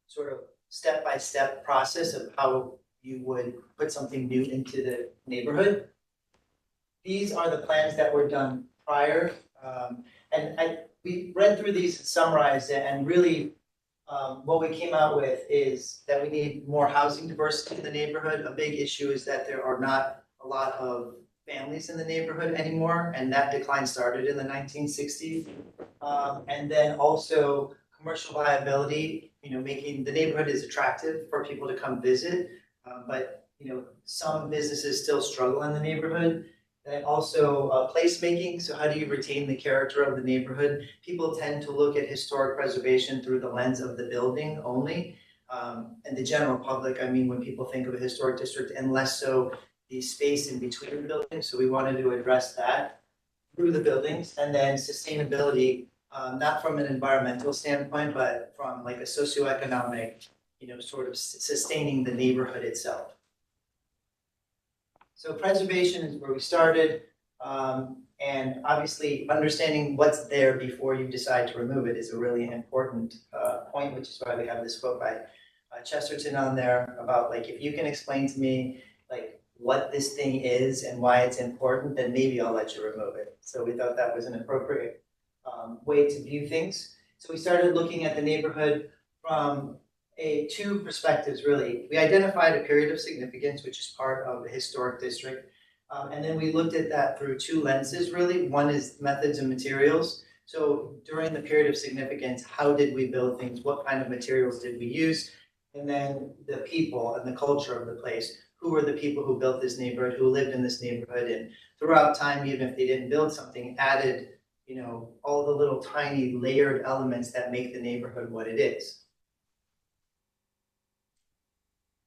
sort of step-by-step process of how you would put something new into the neighborhood. These are the plans that were done prior, and we read through these and summarized it, and really what we came out with is that we need more housing diversity in the neighborhood. A big issue is that there are not a lot of families in the neighborhood anymore, and that decline started in the 1960s. And then also commercial viability, making the neighborhood is attractive for people to come visit, but some businesses still struggle in the neighborhood. And also placemaking, so how do you retain the character of the neighborhood? People tend to look at historic preservation through the lens of the building only, and the general public, when people think of a historic district, and less so the space in between the buildings. So we wanted to address that through the buildings, and then sustainability, not from an environmental standpoint, but from a socioeconomic, sort of sustaining the neighborhood itself. So preservation is where we started, and obviously understanding what's there before you decide to remove it is a really important point, which is why we have this quote by Chesterton on there about if you can explain to me what this thing is and why it's important, then maybe I'll let you remove it. So we thought that was an appropriate way to view things. So we started looking at the neighborhood from two perspectives, really. We identified a period of significance, which is part of a historic district. And then we looked at that through two lenses, really. One is methods and materials. So during the period of significance, how did we build things? What kind of materials did we use? And then the people and the culture of the place. Who were the people who built this neighborhood, who lived in this neighborhood? And throughout time, even if they didn't build something, added, all the little tiny layered elements that make the neighborhood what it is.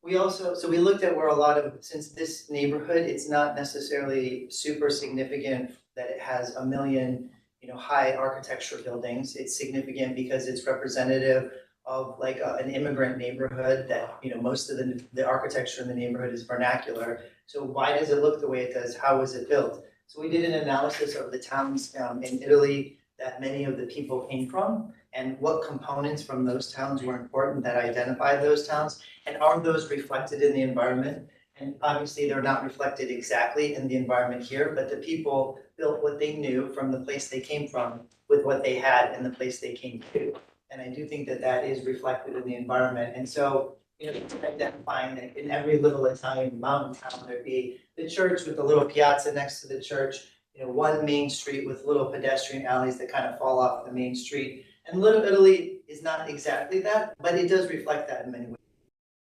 We looked at where since this neighborhood, it's not necessarily super significant that it has 1 million, high architecture buildings. It's significant because it's representative of like an immigrant neighborhood that, most of the architecture in the neighborhood is vernacular. So why does it look the way it does? How was it built? So we did an analysis of the towns in Italy that many of the people came from and what components from those towns were important that identified those towns, and are those reflected in the environment? And obviously they're not reflected exactly in the environment here, but the people built what they knew from the place they came from with what they had in the place they came to. And I do think that that is reflected in the environment. And so, identifying that in every little Italian mountain town, there'd be the church with the little piazza next to the church, one main street with little pedestrian alleys that kind of fall off the main street. And Little Italy is not exactly that, but it does reflect that in many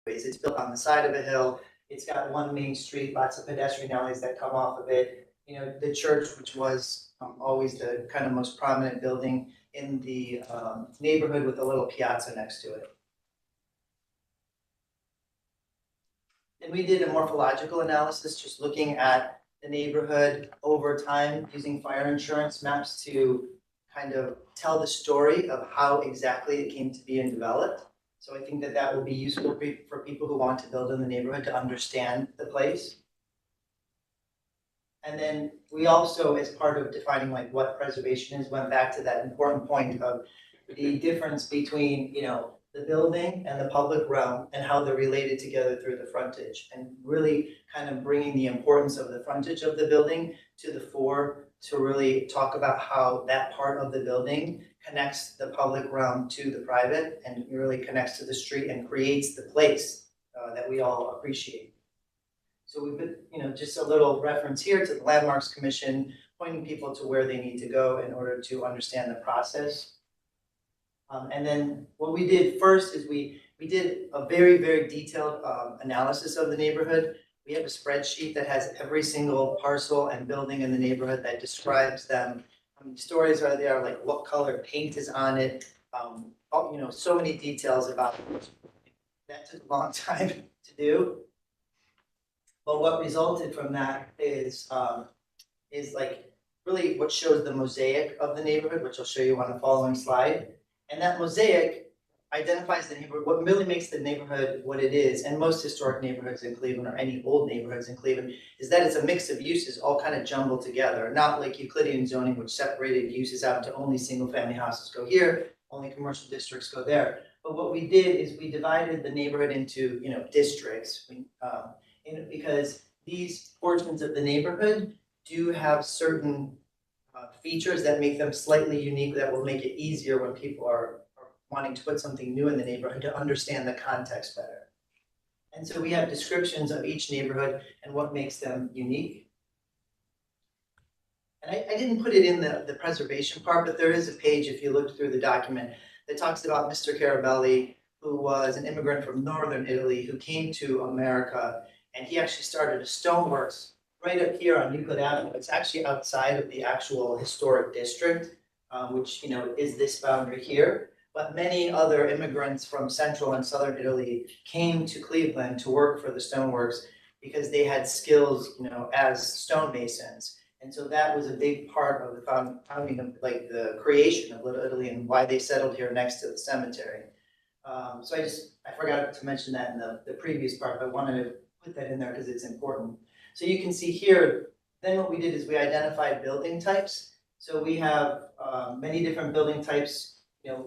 ways. It's built on the side of a hill. It's got one main street, lots of pedestrian alleys that come off of it. The church, which was always the kind of most prominent building in the neighborhood with a little piazza next to it. And we did a morphological analysis, just looking at the neighborhood over time using fire insurance maps to kind of tell the story of how exactly it came to be and developed. So I think that that will be useful for people who want to build in the neighborhood to understand the place. And then we also, as part of defining like what preservation is, went back to that important point of the difference between, the building and the public realm and how they're related together through the frontage, and really kind of bringing the importance of the frontage of the building to the fore to really talk about how that part of the building connects the public realm to the private and really connects to the street and creates the place that we all appreciate. So we've been, just a little reference here to the Landmarks Commission, pointing people to where they need to go in order to understand the process. And then what we did first is we did a very, very detailed analysis of the neighborhood. We have a spreadsheet that has every single parcel and building in the neighborhood that describes them. How many stories are there, like what color paint is on it, so many details about it. That took a long time to do. But what resulted from that is like really what shows the mosaic of the neighborhood, which I'll show you on the following slide. And that mosaic identifies the neighborhood, what really makes the neighborhood what it is, and most historic neighborhoods in Cleveland, or any old neighborhoods in Cleveland, is that it's a mix of uses all kind of jumbled together, not like Euclidean zoning, which separated uses out to only single family houses go here, only commercial districts go there. But what we did is we divided the neighborhood into, districts, because these portions of the neighborhood do have certain features that make them slightly unique, that will make it easier when people are wanting to put something new in the neighborhood to understand the context better. And so we have descriptions of each neighborhood and what makes them unique. And I didn't put it in the preservation part, but there is a page, if you look through the document, that talks about Mr. Carabelli, who was an immigrant from northern Italy who came to America, and he actually started a stoneworks right up here on Euclid Avenue. It's actually outside of the actual historic district, which is this boundary here. But many other immigrants from central and southern Italy came to Cleveland to work for the stoneworks because they had skills, as stonemasons. And so that was a big part of the founding of like the creation of Little Italy and why they settled here next to the cemetery. So I forgot to mention that in the previous part, but I wanted to put that in there because it's important. So you can see here, then what we did is we identified building types. So we have many different building types,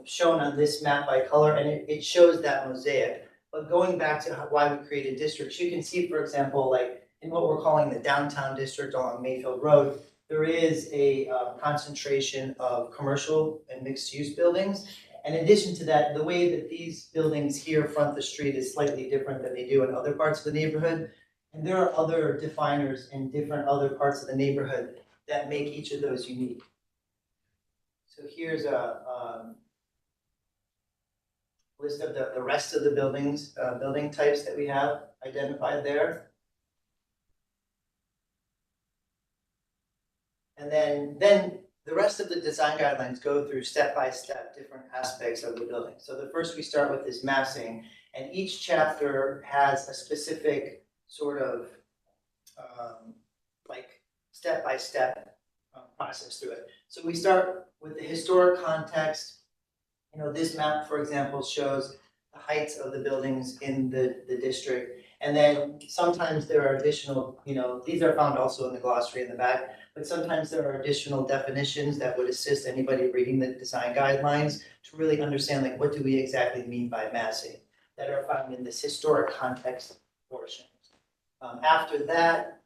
shown on this map by color, and it shows that mosaic. But going back to why we created districts, you can see, for example, like in what we're calling the downtown district along Mayfield Road, there is a concentration of commercial and mixed-use buildings. In addition to that, the way that these buildings here front the street is slightly different than they do in other parts of the neighborhood. And there are other definers in different other parts of the neighborhood that make each of those unique. So here's a list of the rest of the buildings, building types that we have identified there. And then the rest of the design guidelines go through step-by-step different aspects of the building. So the first we start with is massing, and each chapter has a specific sort of like step-by-step process through it. So we start with the historic context. This map, for example, shows the heights of the buildings in the district. And then sometimes there are additional, these are found also in the glossary in the back, but sometimes there are additional definitions that would assist anybody reading the design guidelines to really understand, like, what do we exactly mean by massing, that are found in this historic context portion. After that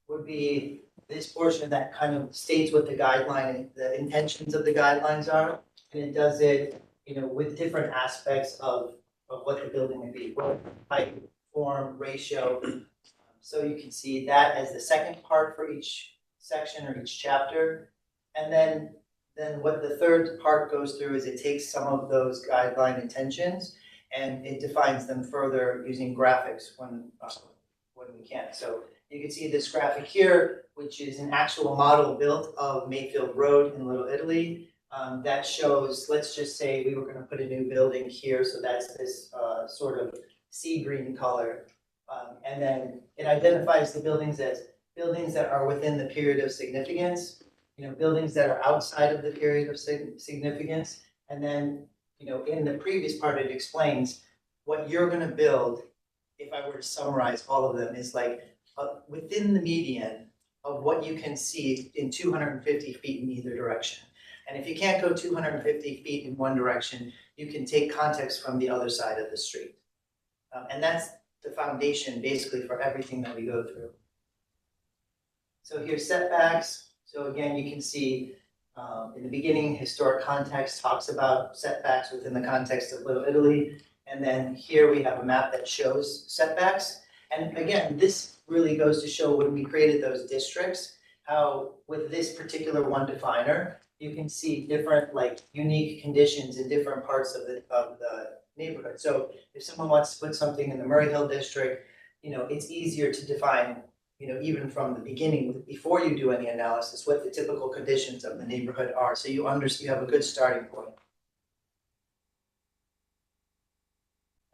would be this portion that kind of states what the guideline, the intentions of the guidelines are. And it does it, with different aspects of what the building would be, what height, form, ratio. So you can see that as the second part for each section or each chapter. And then what the third part goes through is it takes some of those guideline intentions and it defines them further using graphics when we can. So you can see this graphic here, which is an actual model built of Mayfield Road in Little Italy. That shows, let's just say we were going to put a new building here. So that's this sort of sea green color. And then it identifies the buildings as buildings that are within the period of significance, buildings that are outside of the period of significance. And then, in the previous part, it explains what you're going to build. If I were to summarize all of them, is like within the median of what you can see in 250 feet in either direction. And if you can't go 250 feet in one direction, you can take context from the other side of the street. And that's the foundation basically for everything that we go through. So here's setbacks. So again, you can see in the beginning, historic context talks about setbacks within the context of Little Italy. And then here we have a map that shows setbacks. And again, this really goes to show when we created those districts, how with this particular one definer, you can see different unique conditions in different parts of the neighborhood. So if someone wants to put something in the Murray Hill district, it's easier to define, even from the beginning, before you do any analysis, what the typical conditions of the neighborhood are. So you have a good starting point.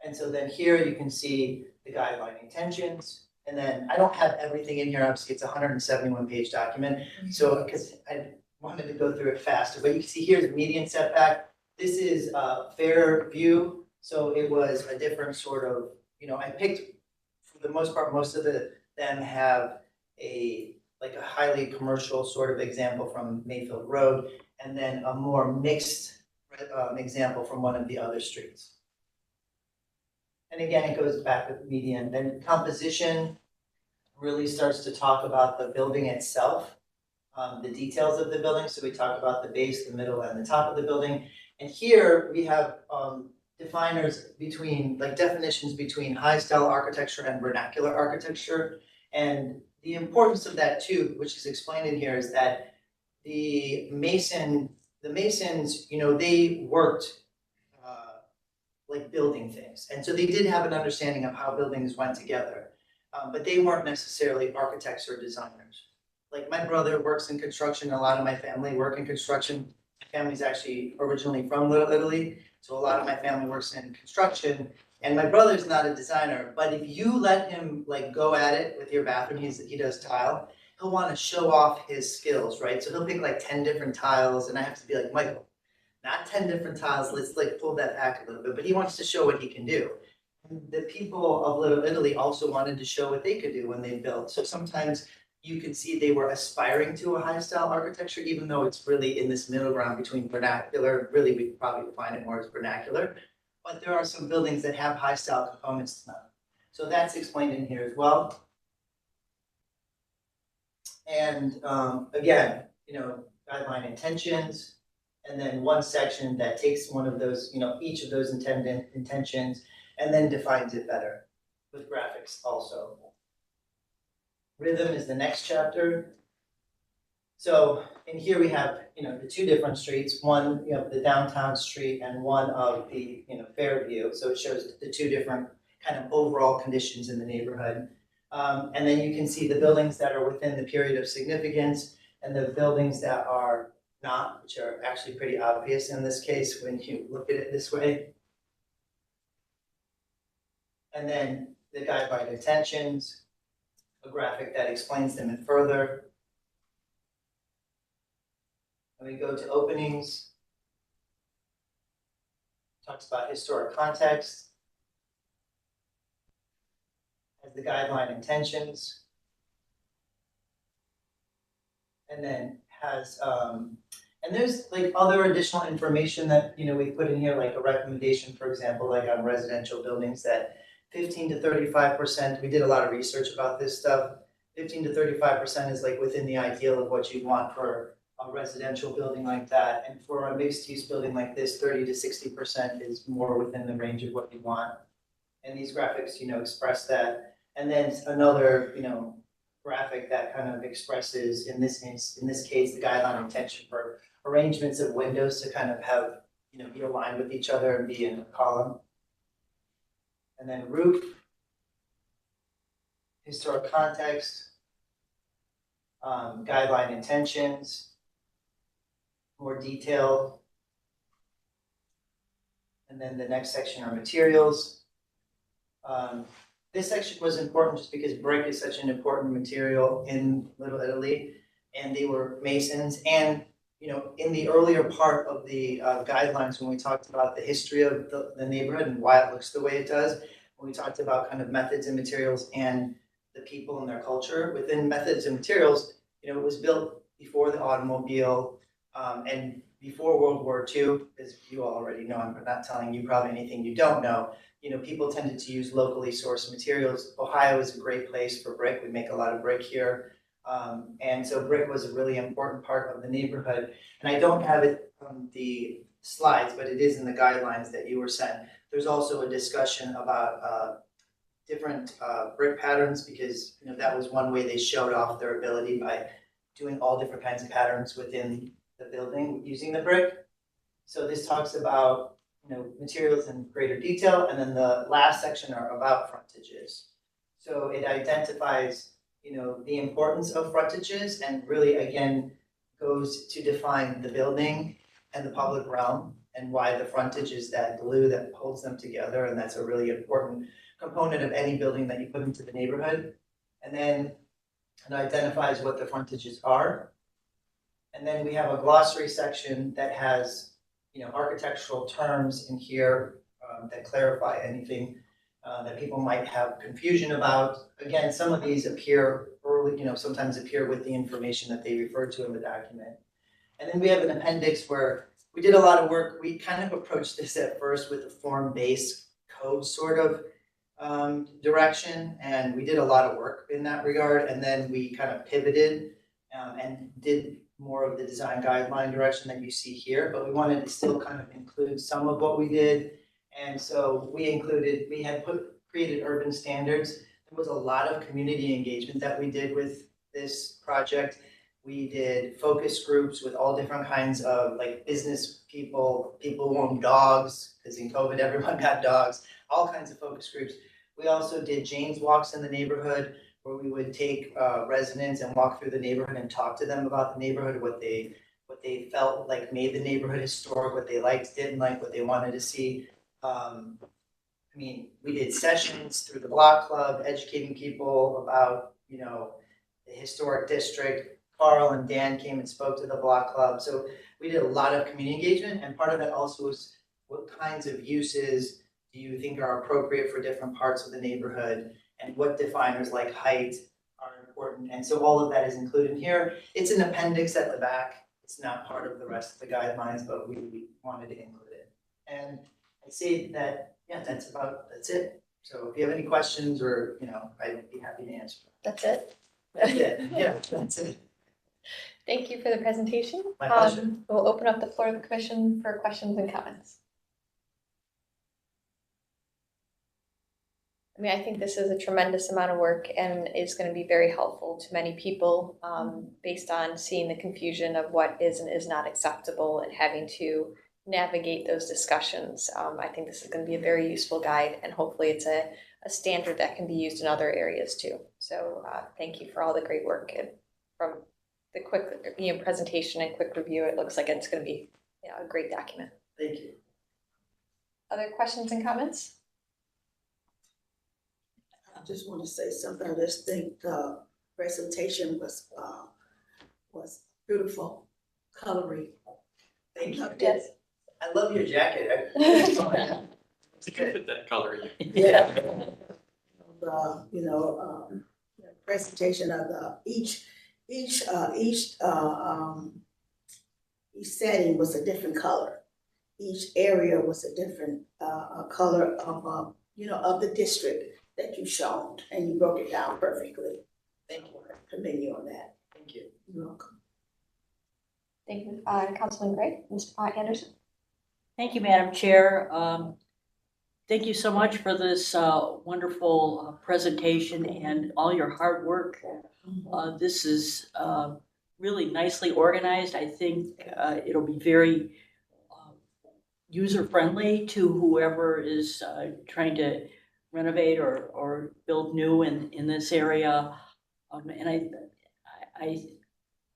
And so then here you can see the guideline intentions. And then I don't have everything in here. Obviously, it's a 171-page document. So because I wanted to go through it faster, but you can see here's median setback. This is fair view. So it was a different sort of, I picked, for the most part, most of them have a highly commercial sort of example from Mayfield Road, and then a more mixed example from one of the other streets. And again, it goes back with median. Then composition really starts to talk about the building itself, the details of the building. So we talk about the base, the middle, and the top of the building. And here we have definers between, definitions between high style architecture and vernacular architecture. And the importance of that too, which is explained in here, is that the masons, they worked building things. And so they did have an understanding of how buildings went together, but they weren't necessarily architects or designers. Like my brother works in construction, a lot of my family work in construction. My family's actually originally from Little Italy, so a lot of my family works in construction. And my brother's not a designer, but if you let him go at it with your bathroom, he does tile, he'll want to show off his skills, right? So he'll pick 10 different tiles, and I have to be like, Michael, not 10 different tiles, let's pull that back a little bit, but he wants to show what he can do. And the people of Little Italy also wanted to show what they could do when they built. So sometimes you can see they were aspiring to a high style architecture, even though it's really in this middle ground between vernacular, really we probably define it more as vernacular, but there are some buildings that have high style components to them. So that's explained in here as well. And again, guideline intentions, and then one section that takes one of those, each of those intended intentions and then defines it better with graphics also. Rhythm is the next chapter. So in here we have, the two different streets, one, the downtown street and one of the, Fairview. So it shows the two different kind of overall conditions in the neighborhood. And then you can see the buildings that are within the period of significance and the buildings that are not, which are actually pretty obvious in this case when you look at it this way. And then the guideline intentions, a graphic that explains them further. Then we go to openings. Talks about historic context. Has the guideline intentions. And then has, and there's like other additional information that, you know, we put in here, like a recommendation, for example, like on residential buildings that 15 to 35%, we did a lot of research about this stuff. 15 to 35% is like within the ideal of what you want for a residential building like that. And for a mixed use building like this, 30 to 60% is more within the range of what you want. And these graphics, you know, express that. And then another, you know, graphic that kind of expresses, in this case, the guideline intention for arrangements of windows to kind of have, you know, be aligned with each other and be in a column. And then roof, historic context, guideline intentions, more detail. And then the next section are materials. This section was important just because brick is such an important material in Little Italy, and they were masons. And, you know, in the earlier part of the guidelines, when we talked about the history of the neighborhood and why it looks the way it does, when we talked about kind of methods and materials and the people and their culture within methods and materials, you know, it was built before the automobile and before World War II, as you all already know. I'm not telling you probably anything you don't know. You know, people tended to use locally sourced materials. Ohio is a great place for brick. We make a lot of brick here. And so brick was a really important part of the neighborhood. And I don't have it on the slides, but it is in the guidelines that you were sent. There's also a discussion about different brick patterns, because, you know, that was one way they showed off their ability by doing all different kinds of patterns within the building using the brick. So this talks about, you know, materials in greater detail, and then the last section are about frontages. So it identifies, you know, the importance of frontages, and really again goes to define the building and the public realm and why the frontage is that glue that holds them together, and that's a really important component of any building that you put into the neighborhood. And then it identifies what the frontages are. And then we have a glossary section that has, you know, architectural terms in here that clarify anything that people might have confusion about. Again, some of these appear early, you know, sometimes appear with the information that they refer to in the document. And then we have an appendix where we did a lot of work. We kind of approached this at first with a form-based code sort of direction, and we did a lot of work in that regard. And then we kind of pivoted and did more of the design guideline direction that you see here, but we wanted to still kind of include some of what we did. And so we had created urban standards. There was a lot of community engagement that we did with this project. We did focus groups with all different kinds of like business people who own dogs, because in COVID everyone got dogs, all kinds of focus groups. We also did Jane's walks in the neighborhood, where we would take residents and walk through the neighborhood and talk to them about the neighborhood, what they felt like made the neighborhood historic, what they liked, didn't like, what they wanted to see. I mean, we did sessions through the block club, educating people about, you know, the historic district. Carl and Dan came and spoke to the block club. So we did a lot of community engagement, and part of that also was what kinds of uses do you think are appropriate for different parts of the neighborhood, and what definers like height are important. And so all of that is included here. It's an appendix at the back. It's not part of the rest of the guidelines, but we wanted to include it. And I'd say that, yeah, that's it. So if you have any questions, or, you know, I'd be happy to answer. That's it? That's it, yeah, that's it. Thank you for the presentation. My pleasure. We'll open up the floor of the commission for questions and comments. I mean, I think this is a tremendous amount of work and is going to be very helpful to many people based on seeing the confusion of what is and is not acceptable and having to navigate those discussions. I think this is going to be a very useful guide, and hopefully it's a standard that can be used in other areas too. So thank you for all the great work. And from the quick presentation and quick review, it looks like it's going to be a great document. Thank you. Other questions and comments? I just want to say something. I just think the presentation was beautiful. coloring. Thank you. Yes. I love your jacket. To get that color. Yeah. The presentation of each setting was a different color. Each area was a different, color of, of the district that you showed, and you broke it down perfectly. Thank you. Commend you on that. Thank you. You're welcome. Thank you, Councilman Gray. Ms. Anderson? Thank you, Madam Chair. Thank you so much for this wonderful presentation and all your hard work. This is really nicely organized. I think it'll be very user-friendly to whoever is trying to renovate or build new in this area. And I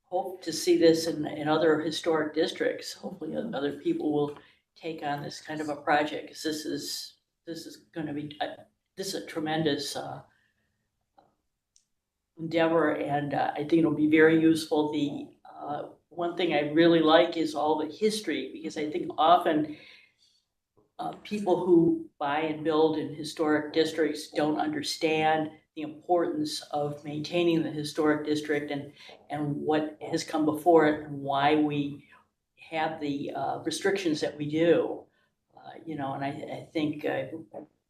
hope to see this in other historic districts. Hopefully other people will take on this kind of a project, because this is going to be this is a tremendous endeavor, and I think it'll be very useful. The one thing I really like is all the history, because I think often people who buy and build in historic districts don't understand the importance of maintaining the historic district and what has come before it and why we have the restrictions that we do. And I think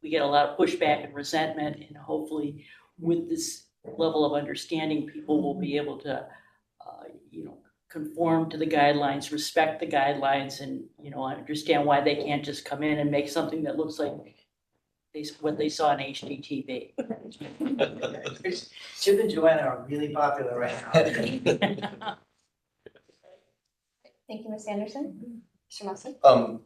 we get a lot of pushback and resentment, and hopefully with this level of understanding, people will be able to, conform to the guidelines, respect the guidelines, and, understand why they can't just come in and make something that looks like what they saw on HGTV. Chip and Joanna are really popular right now. Thank you, Ms. Anderson. Mr. Musson?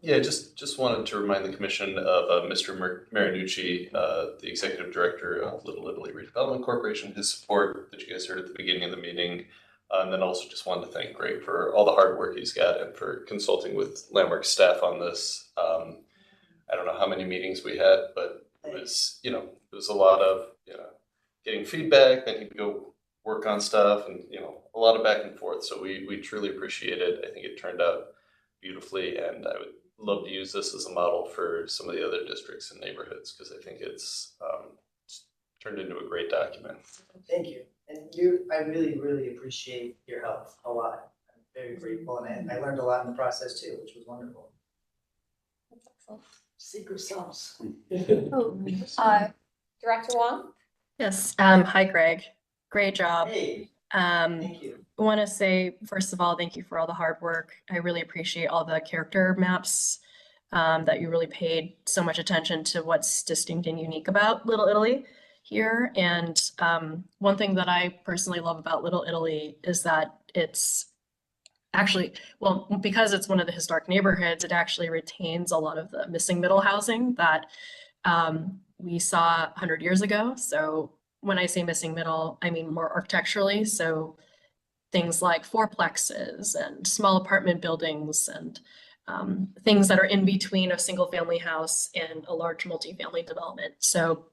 Yeah, just wanted to remind the commission of Mr. Marinucci, the executive director of Little Italy Redevelopment Corporation, his support that you guys heard at the beginning of the meeting. And then also just wanted to thank Greg for all the hard work he's got and for consulting with Landmark staff on this. I don't know how many meetings we had, but it was a lot of, getting feedback, then he'd go work on stuff and, a lot of back and forth. So we truly appreciate it. I think it turned out beautifully, and I would love to use this as a model for some of the other districts and neighborhoods, because I think it's turned into a great document. Thank you. And I really, really appreciate your help a lot. I'm very grateful, and I learned a lot in the process too, which was wonderful. Secret sauce. Director Wong? Yes. Hi, Greg. Great job. Hey, Um, thank you. I want to say, first of all, thank you for all the hard work. I really appreciate all the character maps, that you really paid so much attention to what's distinct and unique about Little Italy here. And one thing that I personally love about Little Italy is that it's actually, well, because it's one of the historic neighborhoods, it actually retains a lot of the missing middle housing that we saw 100 years ago. So when I say missing middle, I mean more architecturally. So things like fourplexes and small apartment buildings and things that are in between a single family house and a large multifamily development. So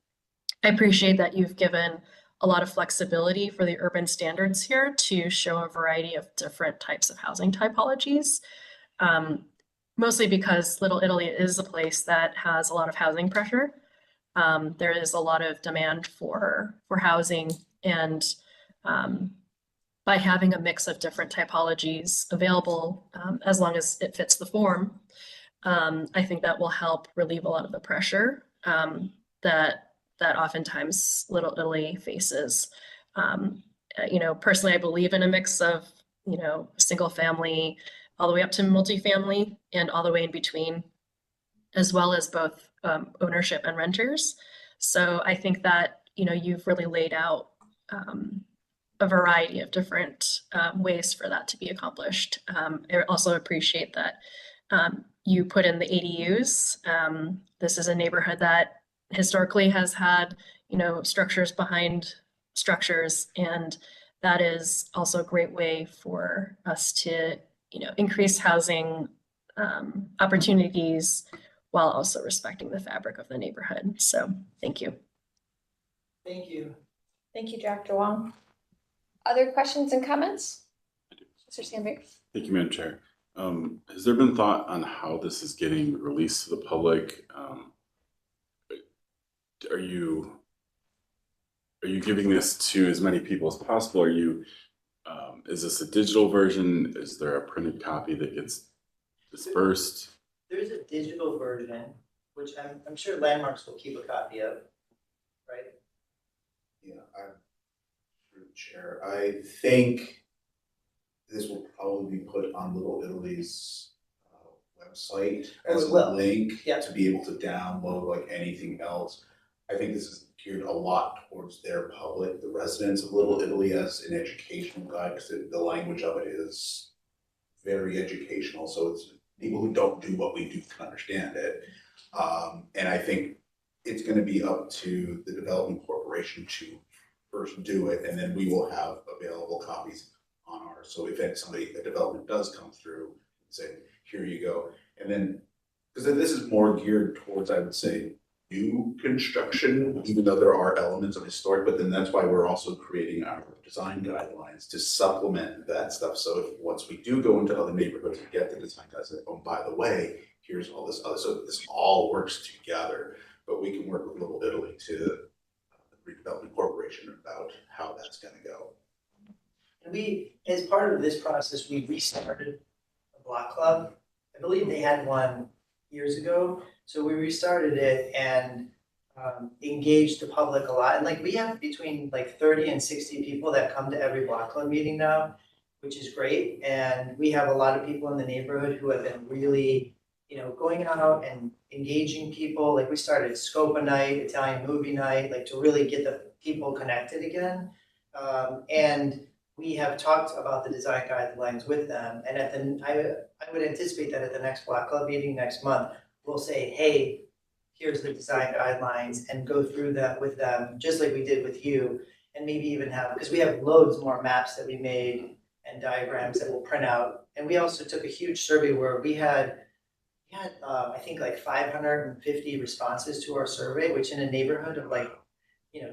I appreciate that you've given a lot of flexibility for the urban standards here to show a variety of different types of housing typologies. Mostly because Little Italy is a place that has a lot of housing pressure. There is a lot of demand for housing, and by having a mix of different typologies available, as long as it fits the form, I think that will help relieve a lot of the pressure that oftentimes Little Italy faces. Personally, I believe in a mix of, single family all the way up to multifamily and all the way in between, as well as both ownership and renters. So I think that, you've really laid out a variety of different ways for that to be accomplished. I also appreciate that you put in the ADUs. This is a neighborhood that historically has had, structures behind structures, and that is also a great way for us to, increase housing opportunities while also respecting the fabric of the neighborhood. So thank you. Thank you. Thank you, Director Wong. Other questions and comments? Mr. Sandberg? Thank you, Madam Chair. Has there been thought on how this is getting released to the public? Are you giving this to as many people as possible? Is this a digital version? Is there a printed copy that gets dispersed? There's a digital version, which I'm sure Landmarks will keep a copy of, right? Yeah, I'm through the chair. I think this will probably be put on Little Italy's website Oh, as it a will. link Yeah. to be able to download like anything else. I think this is geared a lot towards their public, the residents of Little Italy, as an educational guide, because the language of it is very educational. So it's people who don't do what we do can understand it. And I think it's going to be up to the development corporation to first do it, and then we will have available copies on ours. So if a development does come through, say, here you go. And then, because this is more geared towards, I would say, new construction, even though there are elements of historic, but then that's why we're also creating our design guidelines to supplement that stuff. So if once we do go into other neighborhoods and get the design guidelines, oh, by the way, here's all this other, so this all works together, but we can work with Little Italy to the redevelopment corporation about how that's gonna go. And we, as part of this process, we restarted a block club. I believe they had one years ago, so we restarted it and engaged the public a lot. And like we have between like 30 and 60 people that come to every block club meeting now, which is great. And we have a lot of people in the neighborhood who have been really, going out and engaging people. Like we started Scopa night, Italian movie night, like to really get the people connected again. And we have talked about the design guidelines with them, and I would anticipate that at the next block club meeting next month, we'll say, hey, here's the design guidelines, and go through that with them, just like we did with you, and maybe even have, because we have loads more maps that we made and diagrams that we'll print out. And we also took a huge survey where we had I think like 550 responses to our survey, which in a neighborhood of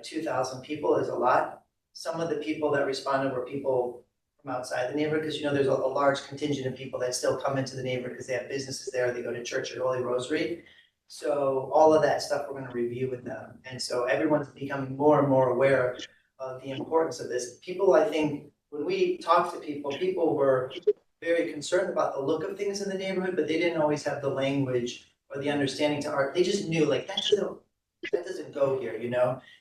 2,000 people is a lot. Some of the people that responded were people from outside the neighborhood, because there's a large contingent of people that still come into the neighborhood because they have businesses there, they go to church at Holy Rosary. So all of that stuff we're going to review with them. And so everyone's becoming more and more aware of the importance of this. People, I think, when we talk to people, people were very concerned about the look of things in the neighborhood, but they didn't always have the language or the understanding to art. They just knew like that doesn't go here,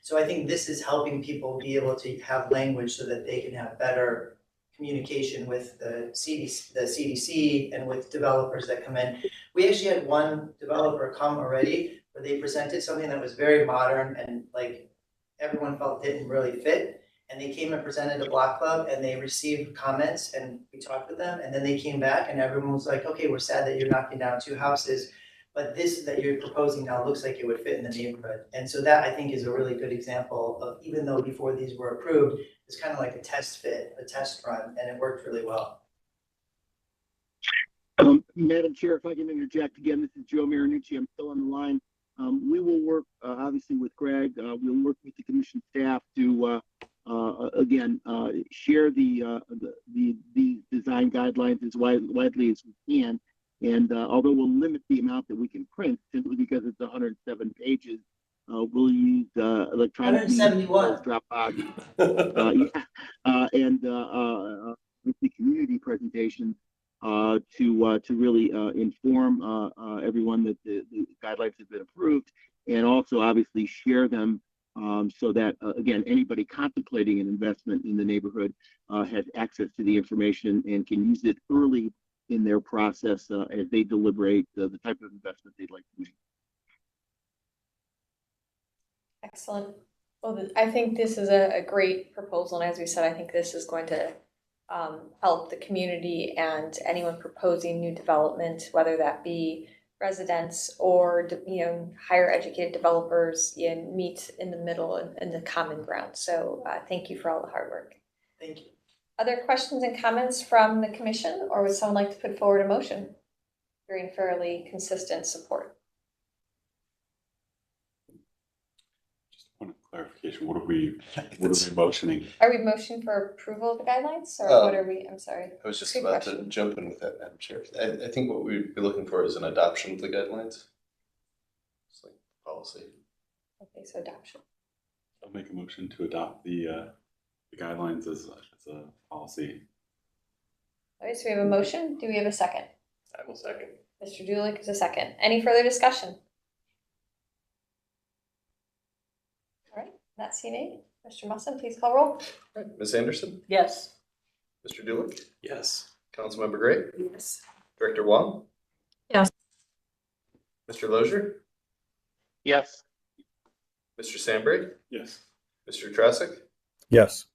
So I think this is helping people be able to have language so that they can have better communication with the CDC and with developers that come in. We actually had one developer come already where they presented something that was very modern and like everyone felt didn't really fit. And they came and presented a block club and they received comments and we talked with them. And then they came back and everyone was like, okay, we're sad that you're knocking down 2 houses, but this that you're proposing now looks like it would fit in the neighborhood. And so that I think is a really good example of, even though before these were approved, it's kind of like a test fit, a test run, and it worked really well. Madam Chair, if I can interject again, this is Joe Marinucci. I'm still on the line. We will work obviously with Greg. We'll work with the commission staff to again share the design guidelines as widely as we can. And although we'll limit the amount that we can print simply because it's 107 pages, we'll use electronic 171 Dropbox, and with the community presentation to really inform everyone that the guidelines have been approved, and also obviously share them so that again anybody contemplating an investment in the neighborhood has access to the information and can use it early in their process as they deliberate the type of investment they'd like to make. Excellent. Well, I think this is a great proposal, and as we said, I think this is going to help the community and anyone proposing new development, whether that be residents or higher educated developers, meet in the middle and the common ground. So thank you for all the hard work. Thank you. Other questions and comments from the commission, or would someone like to put forward a motion? Hearing fairly consistent support. Just want to clarification, what are we motioning? Are we motioning for approval of the guidelines or what are we, I'm sorry. I was just Good about to question. jump in with that, Madam Chair. I think what we'd be looking for is an adoption of the guidelines. It's like policy. Okay, so adoption. I'll make a motion to adopt the guidelines as a policy. All right, so we have a motion. Do we have a second? I will second. Mr. Dulick is a second. Any further discussion? All right, not seeing any. Mr. Musson, please call roll. Ms. Anderson, Yes. Mr. Dulick, Yes. Councilmember Gray, Yes. Director Wong. Yes. Mr. Lozier, Yes. Mr. Sandbrake, Yes. Mr. Trasick, Yes.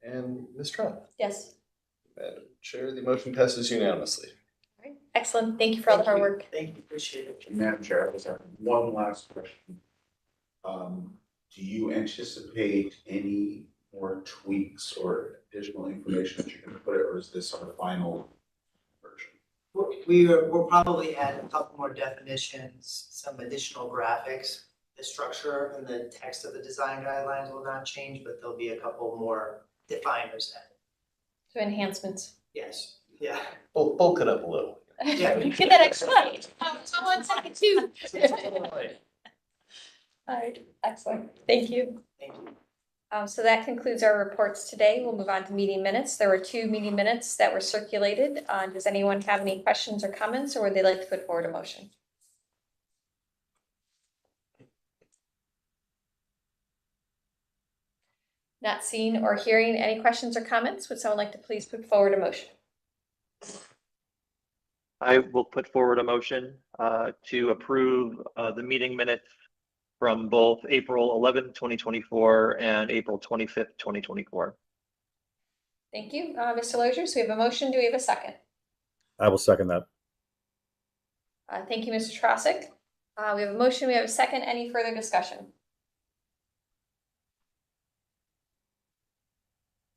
and Ms. Trot. Yes. Madam Chair, the motion passes unanimously. All right, excellent. Thank you for all the hard work. Thank you, appreciate it. Madam Chair, I just have one last question. Do you anticipate any more tweaks or additional information that you're gonna put it, or is this our final version? We'll probably add a couple more definitions, some additional graphics. The structure and the text of the design guidelines will not change, but there'll be a couple more definers added. So enhancements. Yes, yeah. Bulk it up a little. Yeah. You get that extra. Someone second too. All right, excellent. Thank you. Thank you. So that concludes our reports today. We'll move on to meeting minutes. There were 2 meeting minutes that were circulated. Does anyone have any questions or comments, or would they like to put forward a motion? Not seeing or hearing any questions or comments, would someone like to please put forward a motion? I will put forward a motion to approve the meeting minutes from both April 11, 2024 and April 25th, 2024. Thank you, Mr. Lozier. So we have a motion. Do we have a second? I will second that. Thank you, Mr. Trosick. We have a motion. We have a second. Any further discussion?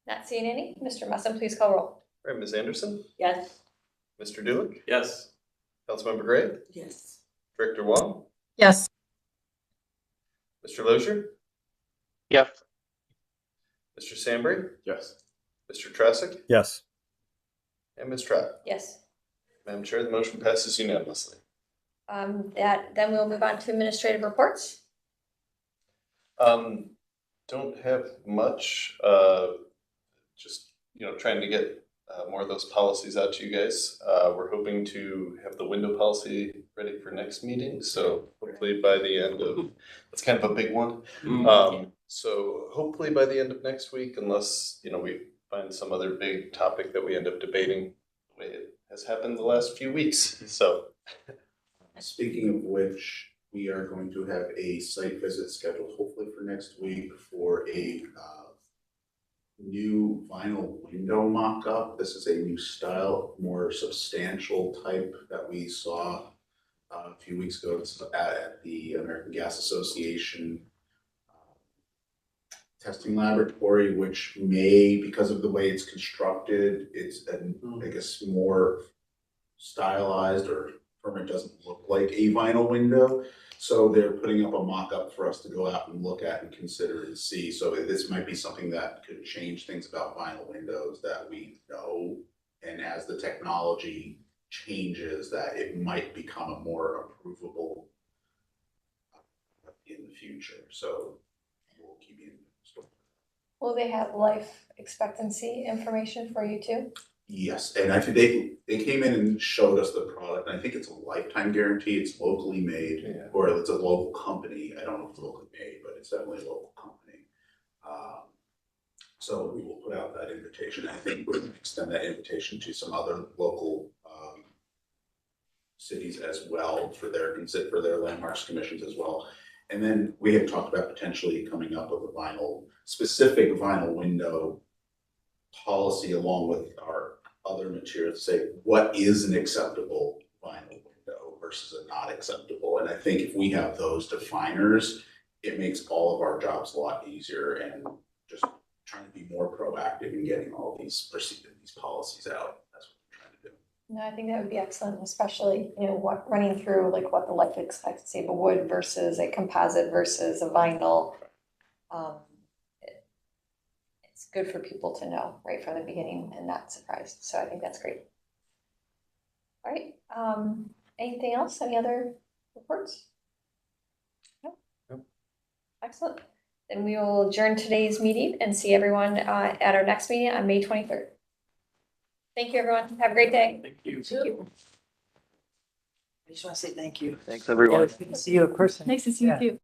Not seeing any. Mr. Musson, please call roll. All right, Ms. Anderson, Yes. Mr. Dulick, Yes. Councilmember Gray, Yes. Director Wong, Yes. Mr. Lozier, Yes. Mr. Sandbrake, Yes. Mr. Trasick, Yes. and Ms. Trot. Yes. Madam Chair, the motion passes unanimously. Then we'll move on to administrative reports. Don't have much, just, trying to get more of those policies out to you guys. We're hoping to have the window policy ready for next meeting, so hopefully by the end of, that's kind of a big one. So hopefully by the end of next week, unless, we find some other big topic that we end up debating, the way it has happened the last few weeks, so. Speaking of which, we are going to have a site visit scheduled hopefully for next week for a new vinyl window mock-up. This is a new style, more substantial type that we saw a few weeks ago. It's at the American Gas Association testing laboratory, which may, because of the way it's constructed, it's, I guess, more stylized, or it doesn't look like a vinyl window. So they're putting up a mock-up for us to go out and look at and consider and see. So this might be something that could change things about vinyl windows that we know. And as the technology changes, that it might become a more approvable in the future. So we'll keep you in the story. Will they have life expectancy information for you too? Yes, and I think they came in and showed us the product, and I think it's a lifetime guarantee. It's locally made, Yeah. or it's a local company. I don't know if it's locally made, but it's definitely a local company. So we will put out that invitation. I think we'll extend that invitation to some other local cities as well for their landmarks commissions as well. And then we had talked about potentially coming up with a specific vinyl window policy along with our other materials to say what is an acceptable vinyl window versus a not acceptable. And I think if we have those definers, it makes all of our jobs a lot easier, and just trying to be more proactive in getting all these policies out. That's what we're trying to do. No, I think that would be excellent, especially, running through like what the life expectancy of a wood versus a composite versus a vinyl. It's good for people to know right from the beginning and not surprised. So I think that's great. All right. Anything else? Any other reports? No? Nope. Excellent. Then we will adjourn today's meeting and see everyone at our next meeting on May 23rd. Thank you, everyone. Have a great day. Thank you. Thank you. I just want to say thank you. Thanks, everyone. Good to see you in person. Nice to see you Yeah. too.